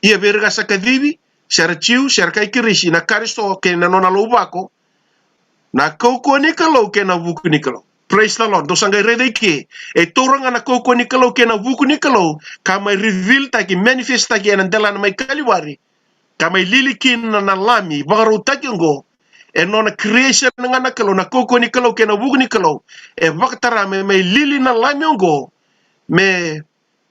Ia verga sakadibi shara chiu shara kai kirish na karisto ke na nona lubako. Na koko ni kalau ke na buku ni kalau. Praise the Lord. Dosanga rede ke. E toranga na koko ni kalau ke na buku ni kalau. Kamai reveal taki manifest taki anandela na mai kaliwari. Kamai lilikin na lami. Bagaru taki ngo. E nona creation nga na kalau na koko ni kalau ke na buku ni kalau. E baktara me mai lili na lami ngo. Me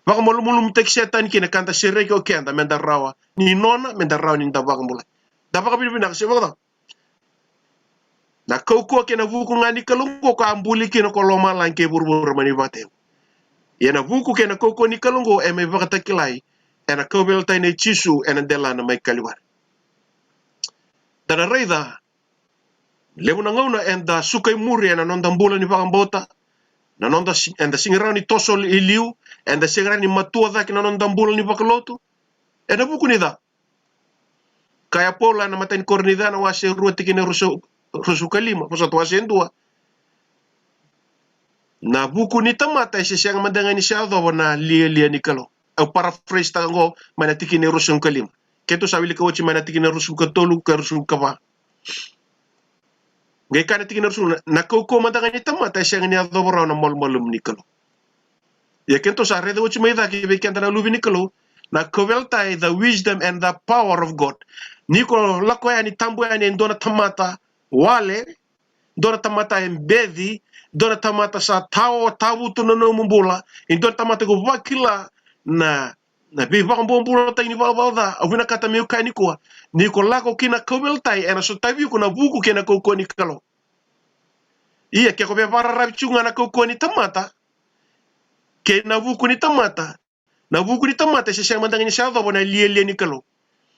baka mulum tek setan ki na kanta sireke o kenda mendarawa. Ni nona mendarawa ni ndabaka mulai. Dabaka binibina kasi baka. Na koko ke na vuku ngani kalungo ka ambuli ke na koloma lanke burbur mani bateu. Ye na vuku ke na koko ni kalungo e me vakata kilai e na kobel tai ne chisu e na dela na mai kaliwar. Tana reida lebu na ngauna enda sukai muri na nonda mbula ni vakambota na nonda enda singirani tosol iliu enda singirani matua dhaki na nonda mbula ni vakalotu enda buku ni dha kaya pola na matani kornidha na wase rua tikine rusu kalima pasat wase ndua na buku ni tamata isi siang mandanga ni siadho na lia ni kalo au paraphrase tango mana tikine rusu kalima keto sabili ka wachi mana tikine rusu katolu ka rusu kava ngai kana tikine rusu na koko mandanga ni tamata siang ni adho bora na malum ni kalo ya kento sa rede wachi maida ki be kenta na lubi ni kalo na koveltai the wisdom and the power of God niko lako ya ni tambu ya ni ndona tamata wale ndona tamata embedi ndona tamata sa tawu tunono mumbula ndona tamata go vakila na bi vakambombulo ta ni valvalda avina kata meu kani ko niko lako kina koveltai ena so tavi kuna buku kina koko ni kalo iya ke ko be para rabchunga na koko ni tamata ke na buku ni tamata na buku ni tamata se siang mandang ni siadho bona lie ni kalo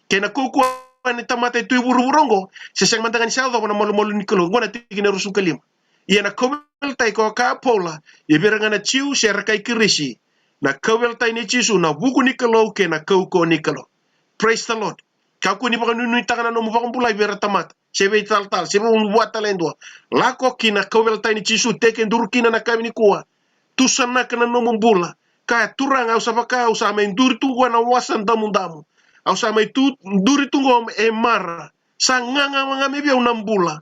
kena koko ni tamata tu burongo se siang mandang ni siadho bona molu ni kalo ngona tikine rusu kalim ia na kobel tai ko ka pola ia beranga na chiu se rakai kirisi na kobel tai ni chisu na buku ni kalo kena koko ni kalo praise the lord ka ku ni baka nunu takana no mufakam pulai bera tamata sebe tal sebe buat talendo lako kina kobel tai ni chisu teken durkina na kami ni kuwa tusana kana no mumbula kaya turang au sabaka au sama induri tunggu na wasan damu au sama itu duri tunggu mara sanganga mangame bia unambula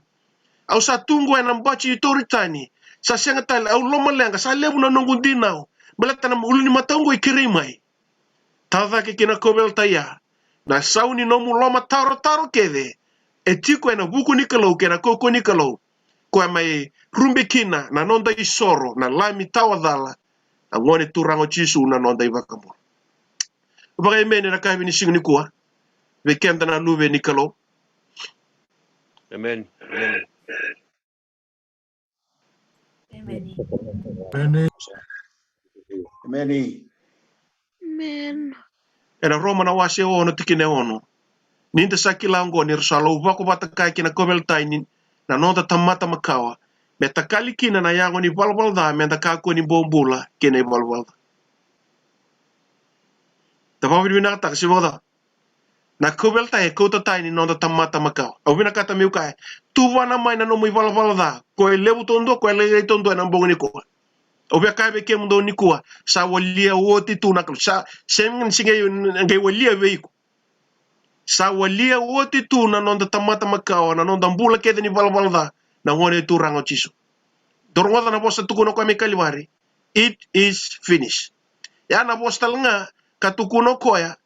au sa tunggu na mbachi itoritani sa senga tal au lomalenga sa lebu na nongu dinao belata na uluni matangu ikirimai tava ke kina kobel taya na sauni nomu loma taro kede etiko na buku nikalo kena koko nikalo ko mai rumbe kina na nonda isoro na lami tawadala angone turango chisu na nonda ivakambo bagai mene na kabi ni singni kuwa be kenda na lube nikalo Amen. Amen. Amen. ena roma na wase ono tikine ono ninta sakilango ni rusalo vako batakai kina kobel taini na nonda tamata makawa meta kali kina na yango ni valvalda menda kako ni bombula kene valvalda tapawi bina tak siboda na kobel tai kota tai ni nonda tamata makawa au bina kata miukai tu wana mai na no mi valvalda ko lebu tondo ko le tondo na mbongni ko obia kai be kemundo ni kuwa sa walia woti tu na sa sem singe ngai walia veiko sa walia woti tu na nonda tamata makawa na nonda mbula kede ni valvalda na ngone tu rango chisu dorngoda na bosta tukuno kwa mikaliwari it is finished ya na bosta nga katukuno koya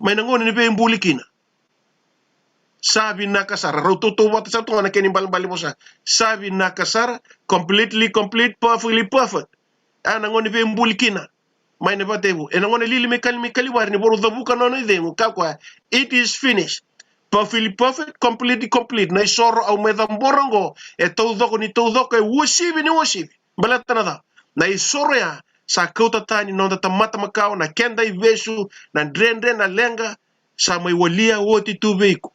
may nangone ni be mbulikina sabi nakasara rototo wata sa tunga na keni bali bosa sabi nakasara completely complete perfectly perfect ana ngone be mbulikina may ne batebu ena ngone lili mikaliwari ni boru dhabuka nono idengu kakwa it is finished perfectly perfect completely complete na isoro au medhamborongo e taudhoko ni taudhoko e wosibi ni wosibi balatana da na isoro ya sa kauta tani nonda tamata makao na kenda ivesu na drendre na lenga sa mai walia woti tu veiku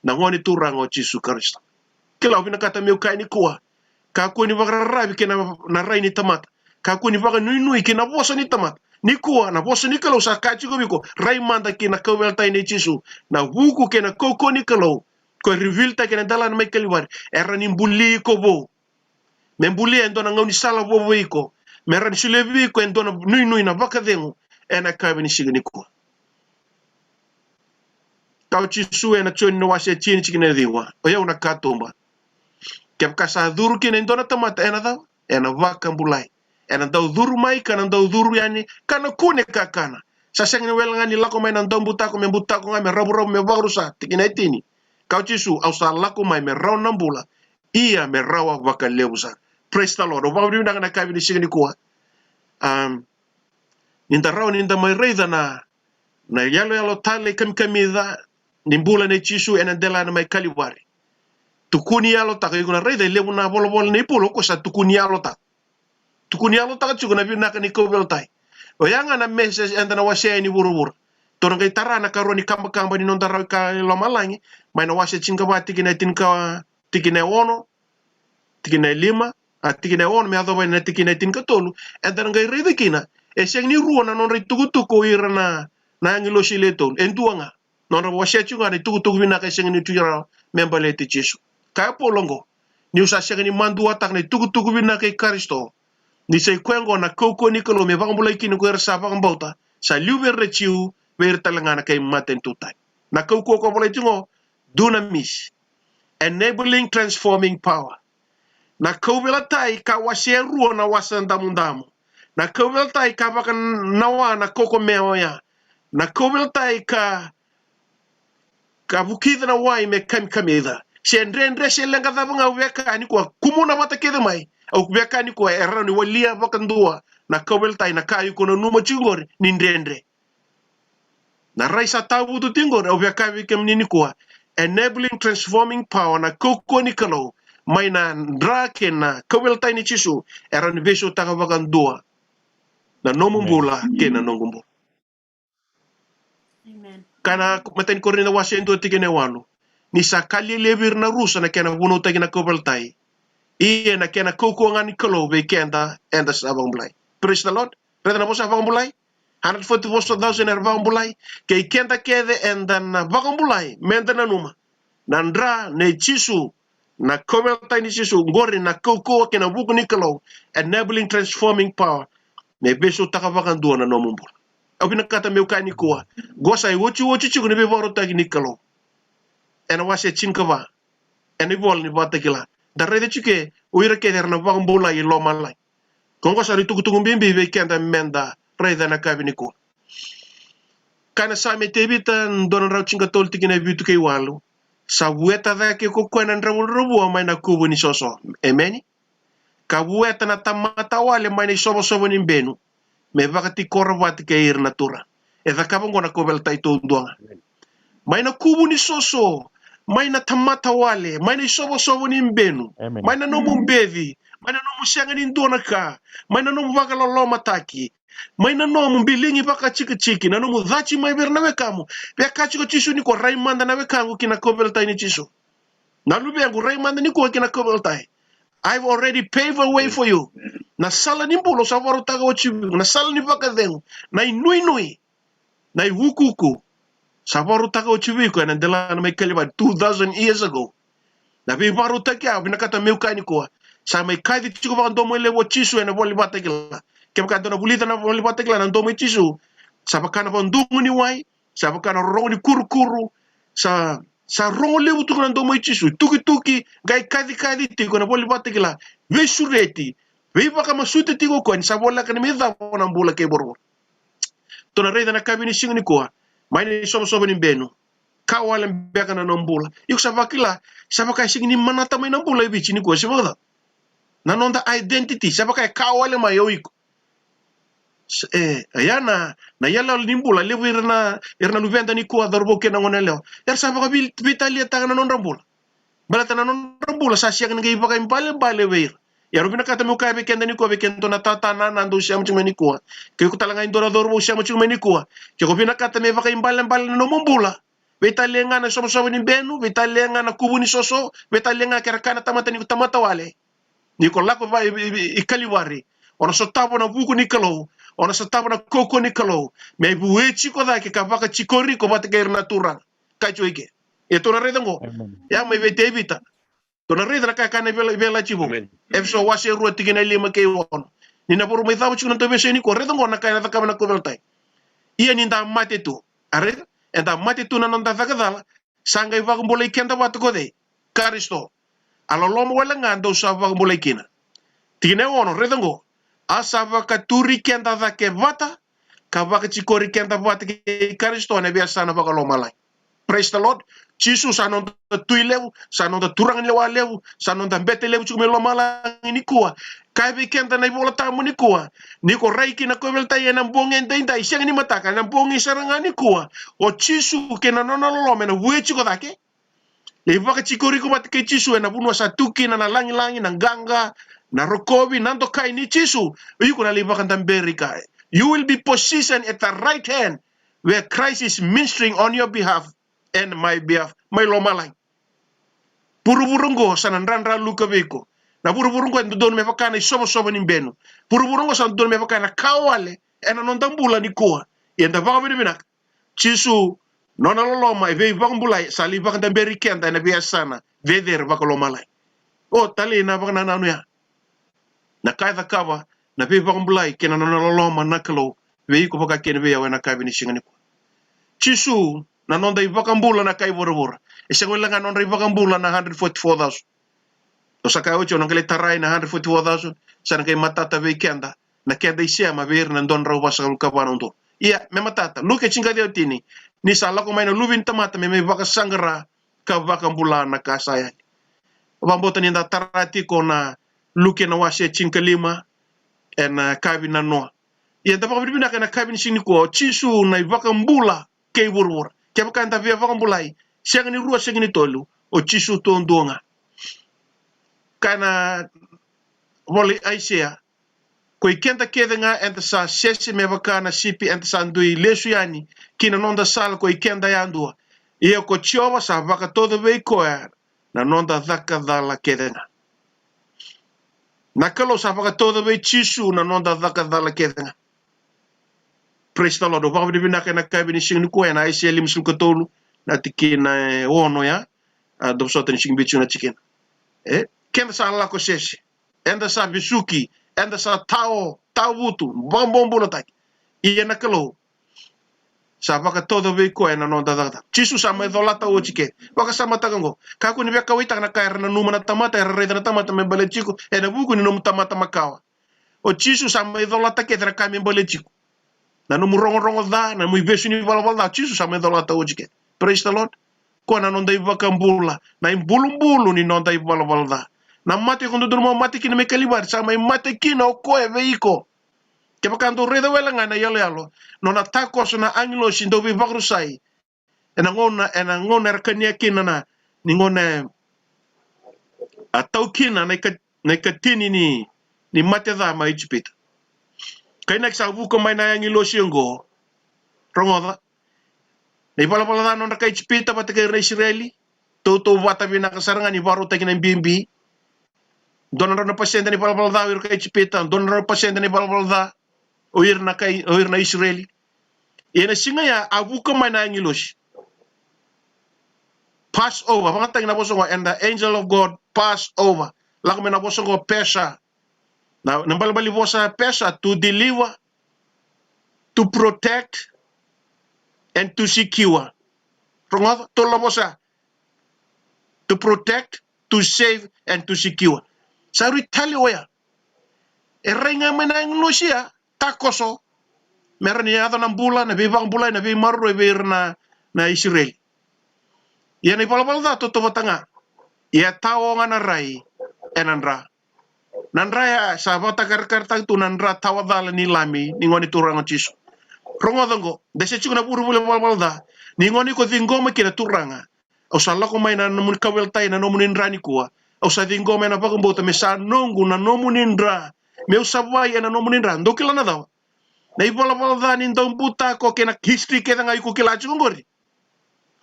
na ngoni tu rango chisu karista kila ubina kata meu kai ni kuwa ka ku ni vagrarabi kena na rai ni tamata ka ku ni vaga nui kena bosa ni tamata ni kuwa na bosa ni kalau sa kachi ko biko rai manda kena kawel tai ni chisu na buku kena koko ni kalau ko reveal ta kena dalan mai kaliwar era ni mbuli ko bo membuli endo na ngoni sala bo iko meran silebi ko endo na nui na vaka dengu ena kabini signi ko kau chisu ena choni no wase chini chikine diwa o ya una katomba kep kasa duru kina endo na tamata ena vaka mbulai ena dau duru mai kana dau duru yani kana kune kakana sa sengni welngani lako mai nan dambutako membutako ngame rabu me varusa tikina itini kau chisu au sa lako mai me raw nambula iya me rawa vaka leusa praise the lord o bawu ndanga na kabini signi kuwa ninda raw ninda mai reida na yalo tale kamida nimbula ne chisu ena dela na mai kaliwari tukuni yalo ta ko na reida lebu na bolo ne pulo ko sa tukuni yalo ta chugo na bina ka ni ko beltai o yanga na message enda na wase ni burubur Torang kay tarana karoni kamba-kamba ni nontara ka lomalangi, may nawasya chingkaba tikina tinka tikina ono, tikina lima, tikina ono me ato na tikina tinka tolu, and then ngay rede kina, siyang ni ruwa na non ray tugutuko ira na ngilo sileton, enduanga, non wasya chunga ni tugutuko vina kay siyang ni tuyara membalete Jesu. Kaya polongo, ni usa siyang ni mandua tak ni tugutuko vina kay Kristo, ni say kwengo na koko ni kalo me bakambulay kini ko sa bakambauta, sa liuber rechiu, ver talangana kay maten tutay. Na koko ko bulay tingo, dunamis, enabling transforming power. Na kaubelatay ka wasyeruo na wasan damu-damu. Na kaubelatay ka bakan nawa na koko meoya. Na kaubelatay ka bukida na wai me kamida. Sendre selenga dabanga weka ni kwa kumuna mata kede mai. Au weka ni kwa erra ni walia bakan dua. Na kaubelatay na kayu kono numa chingori ni ndendre. Na raisa tabu tu tingor au weka wikem ni kwa enabling transforming power na koko ni kalo. May na drake na kabeltay ni Chisu eran beso takabakan dua na nomumbula ke na nongumbo. Amen. Kana maten ko rin na wasento tikine walo. Ni sakali lebir na rusa na kena buno tagi na kabeltay. Iye na kena koko nga ni kalo be kenda enda sabang bulay. Praise the Lord. Reda na po sa abang bulay. 144,000 abang bulay. Kay kenda kede enda na bakang bulay. Menda na numa. Nandra ne Chisu na kabeltay ni Chisu ngori na koko kena buku ni kalo enabling transforming power me beso takabakan dua na nomumbula. Au pinakata meu kani kuwa gosa I wochi chiku ni beboro tagi ni kalo ena wase chinkava ena bol ni batakila darede chike uira keder na bakang bola I loma lai kongo sari tukutuku mbimbi be kenda menda reda na kabini kuwa kana same tebita ndona rau chinka tol tikina bitu kay walu sa bueta da ke ko kwena ndrabu mai na kubu ni soso emeni ka bueta na tamata wale mai ni sobo ni benu me vakati korwat ke ir natura e da kabongo na kobel taito ndonga mai na kubu ni soso mai na tamata wale mai ni sobo ni benu mai na nomu mbevi mai na nomu shanga ni ndona ka mai na nomu vakala lo mataki mai na nomu bilingi baka chiki na nomu dhachi mai berna wekamu pe kachiko chisu ni ko raimanda na wekangu kina kobeltai ni chisu na lube yangu raimanda ni ko kina kobeltai. I've already paved a way for you. Na sala ni mbulo sa waru taga wachibu na sala ni baka dengu na inui na iwukuku sa waru taga wachibu ko na dela na may kaliba 2,000 years ago na bi waru taga binakata meukai ni ko sa may kai di chiko baka ndomo ile wachisu na boli batakila kem ka dona bulita na boli batakila na ndomo chisu sa baka na bandungu ni wai sa baka na rongo ni kuru sa rongo le utu na ndomo chisu tuki gai kadi tiko na boli batakila we sureti we baka masute tiko ko sa bola kan medha na mbula ke borbo to na reda na kabini singni ko mai ni sobo ni benu ka wala beka na mbula iko sa baka singni manata mai na mbula bichi ni ko siboda na nonda identity sa baka ka wala mai yoiko ayana na yala limbula lebu irna luvenda ni ko darbo ke na ngonelo sa baka bitalia tagana non rambula balata na non rambula sa siya ngai baka imbale weir ya rubina kata mo kay bekenda ni ko bekento na tatana nando siya mo chumeni ko kay ko talanga indora dorbo siya mo chumeni ko kay ko binakata me baka imbale no mumbula betalenga na sobo ni benu betalenga na kubu ni soso betalenga kerakana tamata wale ni ko lako ba ikaliwari ona sotabo na buku ni kalo ona sotabo na koko ni kalo me buwe chiko da ke kabaka chikori ko bate gair natural kacho ike e to na redango ya me vete evita to na redana ka kana bela chibo efso wase ruo tigina lima ke won ni na boru me thawo chiko to bese ni ko redango na kana ka na ko beltai iya ni nda mate tu are enda mate tu na nda fakadala sanga iwa mbole kenda wat ko de Kristo alolomo wala ngando sa wa mbole kina tigine wono redango asava katuri kenda ke vata kavaka chikori kenda vata ke Kristo na biasa na baka lomalai. Praise the Lord. Jesus anon da tuilew, sanon da turang lew, sanon da bete lew chume lomala ni kuwa. Kaibi kenda na ibola tamu ni kuwa. Ni ko raiki na kobelta ye na mbonge ndenda isang ni mataka na mbonge saranga ni kuwa. O chisu ke na nona lome na wechi ko dake. Le baka chikori ko mat ke chisu na bunwa sa tuki na langi na ganga na rokobi nando kai ni chisu. Yuko na libakan tamberi kai. You will be positioned at the right hand where Christ is ministering on your behalf and my behalf, may lomalay. Puro-purunggo sa nanranra luka beko. Na puro-purunggo ang doon may pakana isomo-somo ni beno. Puro-purunggo sa doon may pakana kawale en anong bula ni kuha. Yan da baka binibinak. Chisu nona loloma e vei baka bulay sali baka tamberi kenta na biasana veder baka lomalay. O tali na baka nanano ya. Na kaya kawa na vei baka bulay kena nona loloma nakalo vei ko baka kena vei na kabi ni singani ko. Chisu na nonda ibaka bula na kay bora-bora. Isang wala nga nonda ibaka bula na 144,000. O sa kaya ocho nang kali taray na 144,000 sa nang kay matata vei kenda na kenda isya mabir na don raw basa kapanon to. Iya, me matata. Luke chinga dio tini. Ni sala ko may na lubin tamata me baka sangara ka baka bula na kasaya. Bambota ni nda tarati ko na luke na washe chinka lima en kabi na no. Iya da baka bibina kana kabi ni ko chisu na baka mbula kay wurwur. Kaya baka nda via baka mbulay. Siya ni ruwa siya ni tolu o chisu to ndonga. Kana wali aisea koi kenta kedenga enta sa sesi me baka na sipi enta sa ndui lesu yani kina nonda sal koi kenta yandua. Ia ko chiowa sa baka todo vei koer na nonda dhaka dhala kedenga. Na kalo sa baka todo vei chisu na nonda dhaka dhala kedenga. Praise the Lord. Baka bibinaka na kabi ni sing ko na aisea limsul katolu na tikina wono ya. Dopsota ni sing bichu na chicken. Kenta sa ala ko sesi. Enda sa bisuki. Enda sa tao wutu, bambombulo tak. Iya na kalo. Sa baka todo vei ko na nonda data. Chisu sa may dolata o chike. Baka sa matagango. Kako ni beka wita na kaira na numa na tamata, reda na tamata me bale chico, e na buku ni num tamata makawa. O chisu sa may dolata ke tra kami bale chico. Na numu rongo da, na mu besu ni bala da, chisu sa may dolata o chike. Praise the Lord. Ko na nonda ibaka mbula, na imbulu ni nonda ibala da. Na mate kondo durmo mate kina me kalibar sama mate kina o koe veiko. Ke pakanto reda wela ngana yalo. Nona tako na anglo sindo vi bagrusai. Ena ngona rakania kina na ni ngona atau kina na katini ni mate da ma Egypt. Kaina sa buko mai na anglo singo. Rongoda. Ni pala da nona ka Egypt pa te ka Israeli. Toto wata bina kasarangan ni baro tekina BNB. Donar na pasyente ni palapalda wir kay chipita donar na pasyente ni palapalda oir na Israeli ina singa ya abuka man na ngilos pass over pangatang na bosongo and the angel of God pass over lakme na bosongo Persia na nambalbali bosa Persia to deliver, to protect and to secure ronga to labosa to protect, to save and to secure. Saru tali oya. Erenga menang nusia takoso. Merani ada na bula na bibang bula na bi marro na Israel. Ya ni pala da to batanga. Ya tawo nga na rai enanra. Nanra ya sabata karkarta tu nanra tawa dala ni lami ni ngoni turang chisu. Rongo dango dese chikuna puru bula pala da. Ni ngoni ko dingoma kina turanga. O sala ko may na namun kaweltay na nomunin rani kuwa. O sa dingo may napakambota may sa nongo na nomunindra. May usabay na nomunindra. Ndo kila na daw. Na ipalapala da nindong buta ko kina history kaya nga ikukilachi kong gori.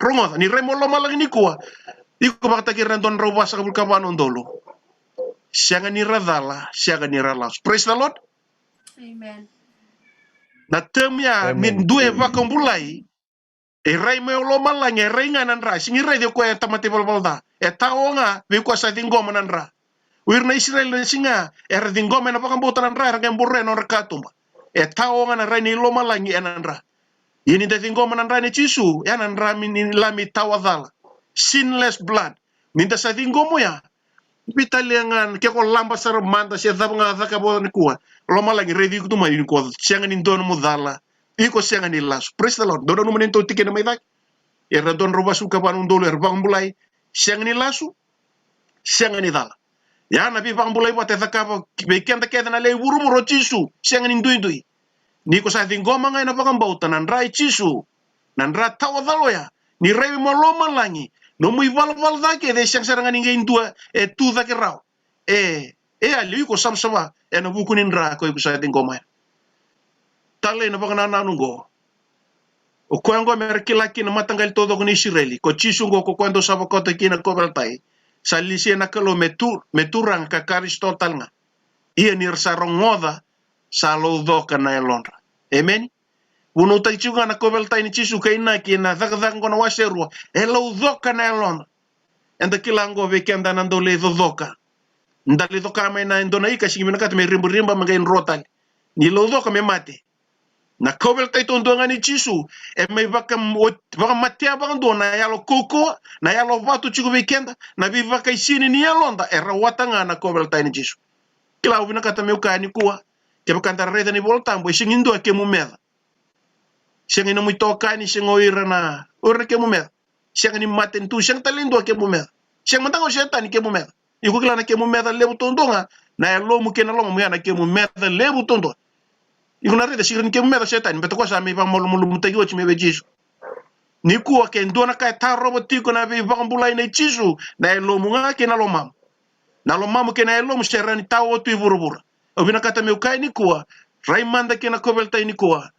Rongo, ni remolo malang ni kuwa. Iko makatakir na doon raw basa kabulkabanon dolo. Siya nga ni radala, siya nga ni ralas. Praise the Lord. Amen. Na temya, min duwe bakang bulay. Ray may uloma lang, ray nga nanra. Singi ray di ko yung tamatipalpal da. Tao nga, may ko sa dinggo mananra. Wir na Israel na singa, dinggo may napakambutan nanra, ragyan burre no rakatumba. Tao nga na ray ni uloma lang yung nanra. Yun yung dinggo mananra ni Chisu, yan nanra minilami tawadala. Sinless blood. Minta sa dinggo mo ya. Bitaliangan, kaya ko lambas sa manta siya tapos nga zakabo ni kuwa. Uloma lang, ray di ko tumayin ko. Siya nga nindon mo dala. Iko siya nga nilas. Praise the Lord. Doon naman ito tikin na may dak. Era doon rubasu kapan undolo erbang bulay. Siya nga nilasu. Siya nga nidala. Yan nabi bang bulay pa teta kapa. Bekian taketa na lay wurumuro chisu. Siya nga ninduy-duy. Ni ko sa ating goma nga napakambauta. Nanray chisu. Nanra tawadalo ya. Ni ray maloma langi. No muy valval dake. De siyang sarangan nga indua. Tu dake raw. Ali ko samsama. Nabukunin ra ko sa ating goma ya. Tale na baka nananunggo. O kwango merkila kina matangal todo con Israeli. Ko chisungo ko kwando sabakota kina kobeltai. Sa lisia na kalo meturang ka karistotal nga. Ia nir sarongoda sa lodoka na elonra. Amen. Uno tai chunga na kobeltai ni chisu kaina kina dhagdhang kona waserua. Lodoka na elonra. Enda kilango vekenda nando le dodoka. Ndali doka mai na indona ika singi minakata me rimba mangain rotal. Ni lodoka me mate. Na kobel tai tondonga ni chisu mai vaka matea bando na yalo koko na yalo vatu chiku weekenda na vi vaka isini ni yalonda era watanga na kobel tai ni chisu kila uvina kata meuka ni kuwa ke bakanta reda ni voltambo isingindo ke mumeda sengi no muitoka ni sengo ira na ora ke mumeda sengi ni maten tu seng talindo ke mumeda seng mantango shetani ke mumeda iko kila na ke mumeda lebu tondonga na yalo mukena lo mumeda ke mumeda lebu tondonga Iguna reda sirin ke mumeda setan beto ko sa mi bang molu mutagi ochi me bejisu ni kuwa ke ndona kai ta robotiko na vi bang bulai na chisu na lo munga ke na lo mam na lo mam ke na lo serani ta otu iburubura obina kata me kai ni kuwa raimanda ke na kobelta ni kuwa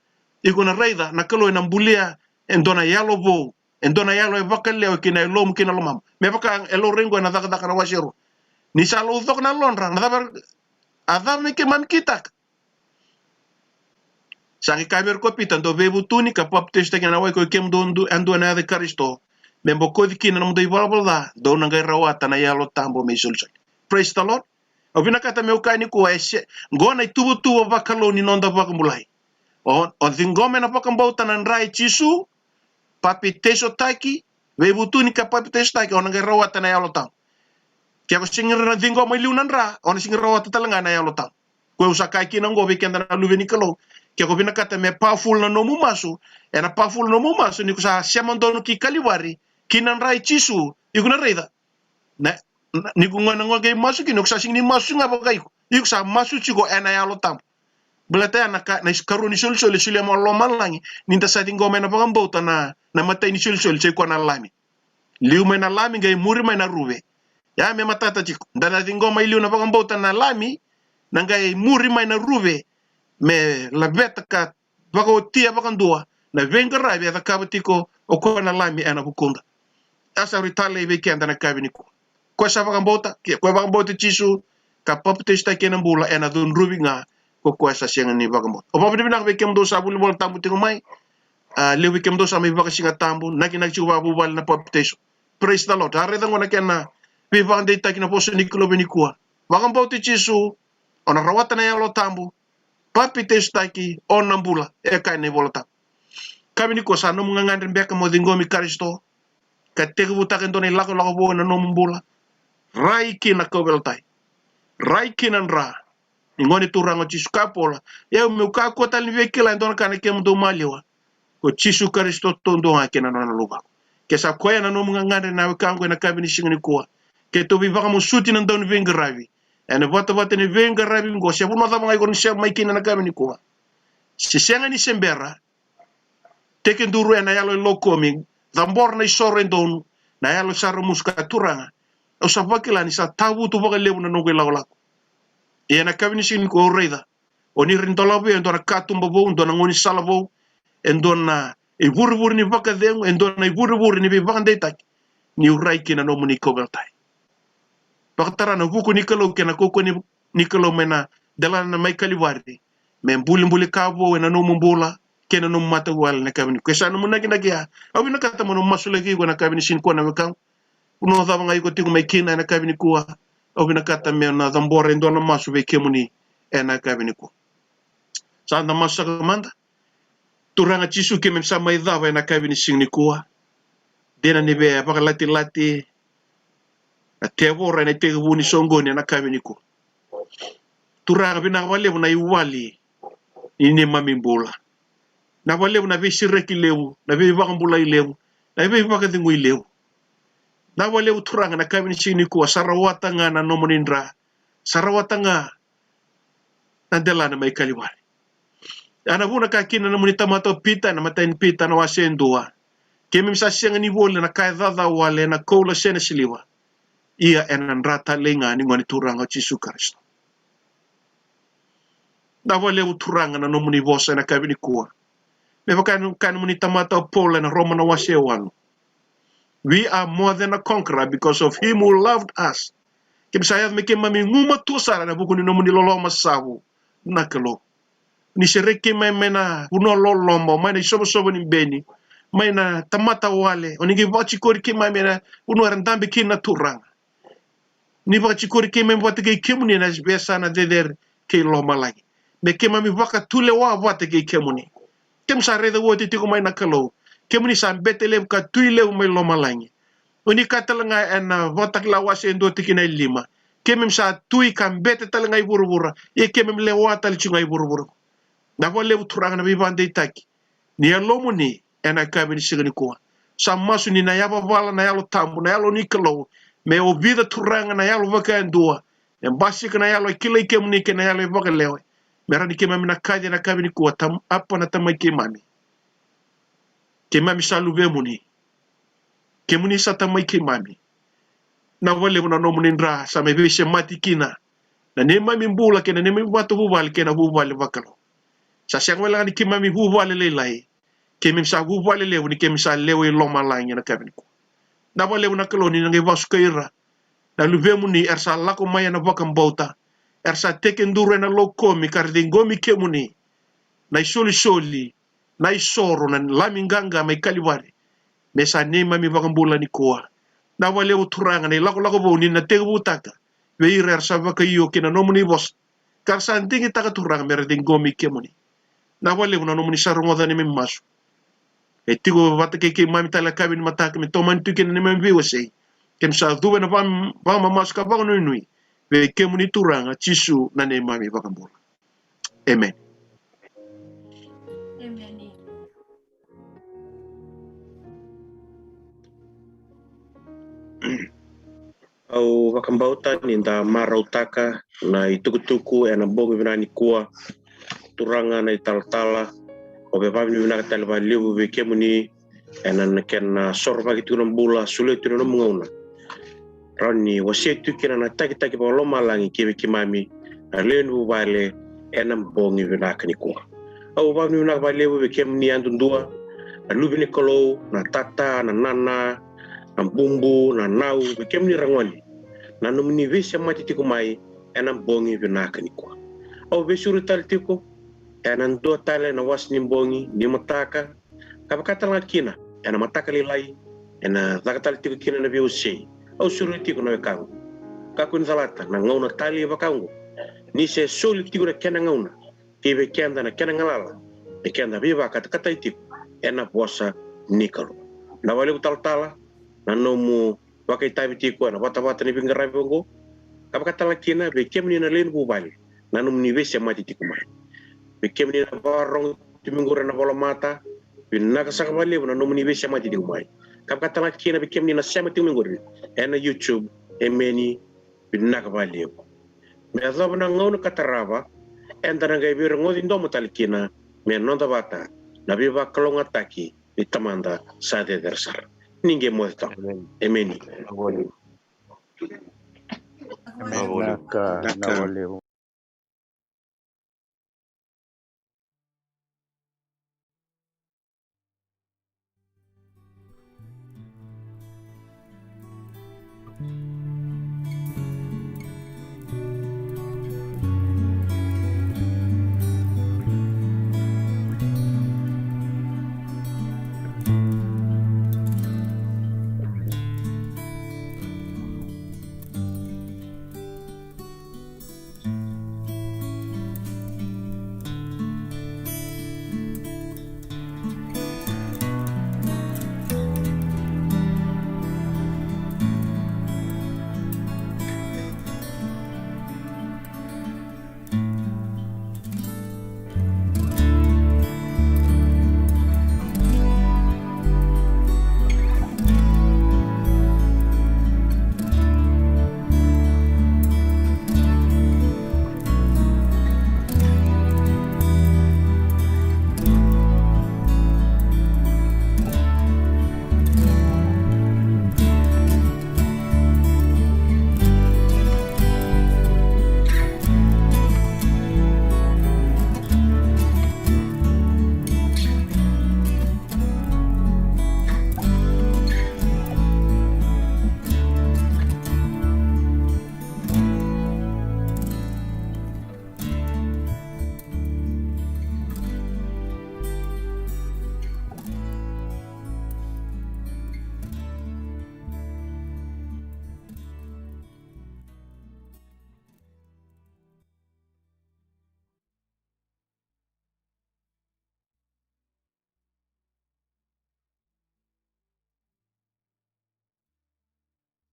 iguna reda na kalo na mbulia endona yalo bo endona yalo e bakale ke na lo ke na lo mam me baka elo rengo na daga daga na washero ni sa lo dok na lonra na dabar adame ke mam kitak Saki kaber ko pitan do bebu tuni ka pop testa kana wai ko kem dondu ando na de karisto membo ko dikina no dei balbala do na ngai rawata na yalo tambo me sulsa praise the lord obina kata me ukani ko ese ngona tubu bakalo ni nonda bakambulai o dingome na bakambauta na rai chisu papi teso taki bebu tuni ka papi testa ka ona ngai rawata na yalo tam kya ko singir na dingome liunan ra ona singir rawata talanga na yalo tam ko usaka kina ngo weekend na luveni kalo Kia ko binakata me powerful na nomu masu, ena powerful nomu masu ni kusa siamandono ki kaliwari, kinan rai chisu, ikuna reida. Na ni kunga na ngoge masu ki kusa sing ni masu nga bagai ko. Ikusa masu chiko ena ya lo tam. Belata na ka na iskaru ni sul mo lo malangi, ninta sa tingo me na pagambota na matay ni sul che ko na lami. Liu me na lami ngai muri me na ruwe. Ya me matata chiko. Dana tingo mai liu na pagambota na lami, na ngai muri me na ruwe. Me la beta ka bako tia bakandua na venga rabi ata kabatiko o ko na lami ana bukunda asa ritale be kenda na kabini ko sa bakambota ke ko bakambota chisu ka papte sta kena bula ena dun rubinga ko sa senga ni bakambota o papi bina be kemdo sa bulu bol tambu tingo mai le we kemdo sa me bakasinga tambu naki chu babu bal na papte praise the lord are ngona kena be vande takina poso ni kilo beni ko bakambota chisu ona rawata na yalo tambu papi testaki onambula eka ne volta kabini ko sa no mga ngandrin beka mo dingomi karisto ka tegu butake ndone lako bo na no mbula raiki na kobeltai raiki nan ra ngoni turango chisu kapola eu me ka ko tal vekila ndone kana kem do maliwa ko chisu karisto tondo ha kena na luba ke sa ko na no mga ngandrin na kango na kabini singni ko ke to bi baka mo suti nan don vengravi ene vota ni venga rabi ngo se buno dama ngai kon se mai kina na kami ni ko se senga ni sembera teke nduru ena yalo lokomi dambor na isore ndon na yalo saro muska turanga o sa bakila ni sa tabu tu baka lebu na no ke lawla e na kami ni sin ko reida oni rintola be ndona katumba bo ndona ngoni salabo endona e burbur ni baka dengo endona e burbur ni be bande tak ni urai kina no muni ko beltai Pakatara na buku ni kalau kena koko ni kalau mena dalan na mai kaliwari men buli kabo na no mumbola kena no mata wal na kabini kesa no munagi nagia au na kata mo masula gi na kabini sin ko na wekang uno da ngai ko tingu mai kina na kabini kuwa au na kata me na dambore ndo na masu be kemuni na kabini ko sa na masa manda turanga chisu ke mem sama idha na kabini sin ni kuwa dena ni be pakalati Tevora na tege buni songoni na kabini ko. Turanga bina wale na iwali ini mamimbula. Na wale na visireki lewu, na be bakambula ilewu, na be bakadingu ilewu. Na wale turanga na kabini sini ko sarawata nga na nomonindra. Sarawata nga na delana mai kaliwari. Ana buna kakina na munita mato pita na matain pita na wasendua. Kemi msasianga ni wole na kaidhadha wale na koula sene siliwa. Ia enan rata lenga ni ngoni turanga Jesu Kristo. Na wale uturanga na nomuni vosa na kabini kuwa. Me kan muni tamata Paul na Romana wasewan. We are more than a conqueror because of him who loved us. Kim sayat me mami nguma tu sara na buku ni nomuni lolo masawu. Nakalo. Ni sereke mai mena uno lolombo mai na sobo ni beni. Mai na tamata wale. Onigi bachi kori ke mai mena uno randambe ke na turanga. Ni bachi kori ke mai wate ke kemuni na besa na deder ke loma lagi. Me ke mami waka tule wa wate ke kemuni. Kem sa reda wote tiko mai nakalo. Kemuni sa betele ka tuile umay loma lagi. Uni katalanga en watak lawas en do tikina lima. Kemem sa tui kan bete talanga i burubura. Ye kemem lewata li chunga i burubura. Na wa lewu turanga na bibande itaki. Ni ya lomo ni ena kabe ni sigani kuwa. Sa masu ni na yaba wala na yalo tambu na yalo nikalo. Me o vida turanga na yalo waka endua. En basika na yalo kila ikemu ni ke na yalo waka lewe. Mera ni kemem na kaje na kabe ni kuwa. Tam apa na tamai kemami. Kemami sa luvemu ni. Kemuni sa tamai kemami. Na wale muna no munindra sa me bise mati kina na nema mimbula ke na nema watu bubal ke na bubal bakalo sa siang wala ni kimami bubal le lai ke mim sa bubal le ni ke sa lewe loma lanya na kabin ko na wale muna kalo ni ngai vas kaira na luvemu ni ersa lako maya na bakam bauta ersa teken dure na lokomi kardingomi kemuni na soli na isoro na laminganga mai kalibare me sa nema mi bakambula ni koa na wale uturanga ni lako bo ni na tegu butaka we irer sa baka iyo kina nomuni bos kar sa ndingi taka turanga mere dingomi kemuni na wale una nomuni sarungo da ni mimasu e tigo vata ke mami tala kabin mataka mi toman tu kina ni membi wase kem sa duwe na pam mamas ka baka nui we kemuni turanga chisu na ne mami bakambula amen. Amen. Au wakambauta ni nda marautaka na itukutuku na bongo vinani kuwa turanga na italtala o be pamni vinaka talba lewu be kemuni na ken sorba gitu na bula sulit tu na mungauna rani wasetu kina na taki pa lo malangi kebe kimami lenu vale bongi vinaka ni kuwa au pamni vinaka ba lewu be kemuni andundua lubini kolo na tata na nana na bumbu na nau be kemuni rangwani na nomuni vese mati tiko mai bongi vinaka ni kuwa au be suru tal tiko ndo tale na was ni bongi ni mataka kapakata la kina mataka lilai zakatal tiko kina na biusi au suru tiko na kangu kakun zalata na ngauna tali bakangu ni se soli tiko na kena ngauna kibe kenda na kena ngalala e kenda biba kata tiko bosa nikalo na wale utaltala na nomu wakai tabi tiko na wata ni bingara bongo kapakata la kina be kemni na len bubali na nomu ni vese mati tiko mai bekemni na barong timingura na bola mata binaka sakabali na nomuni be sama tidi umai kapkata na kina bekemni na sama timingura YouTube emeni binaka bali me azab na ngau kataraba endana ngai bir ngodi ndo matalikina me nonda bata na biba kalonga taki bitamanda sade dersar ninge mosta emeni Naka na wale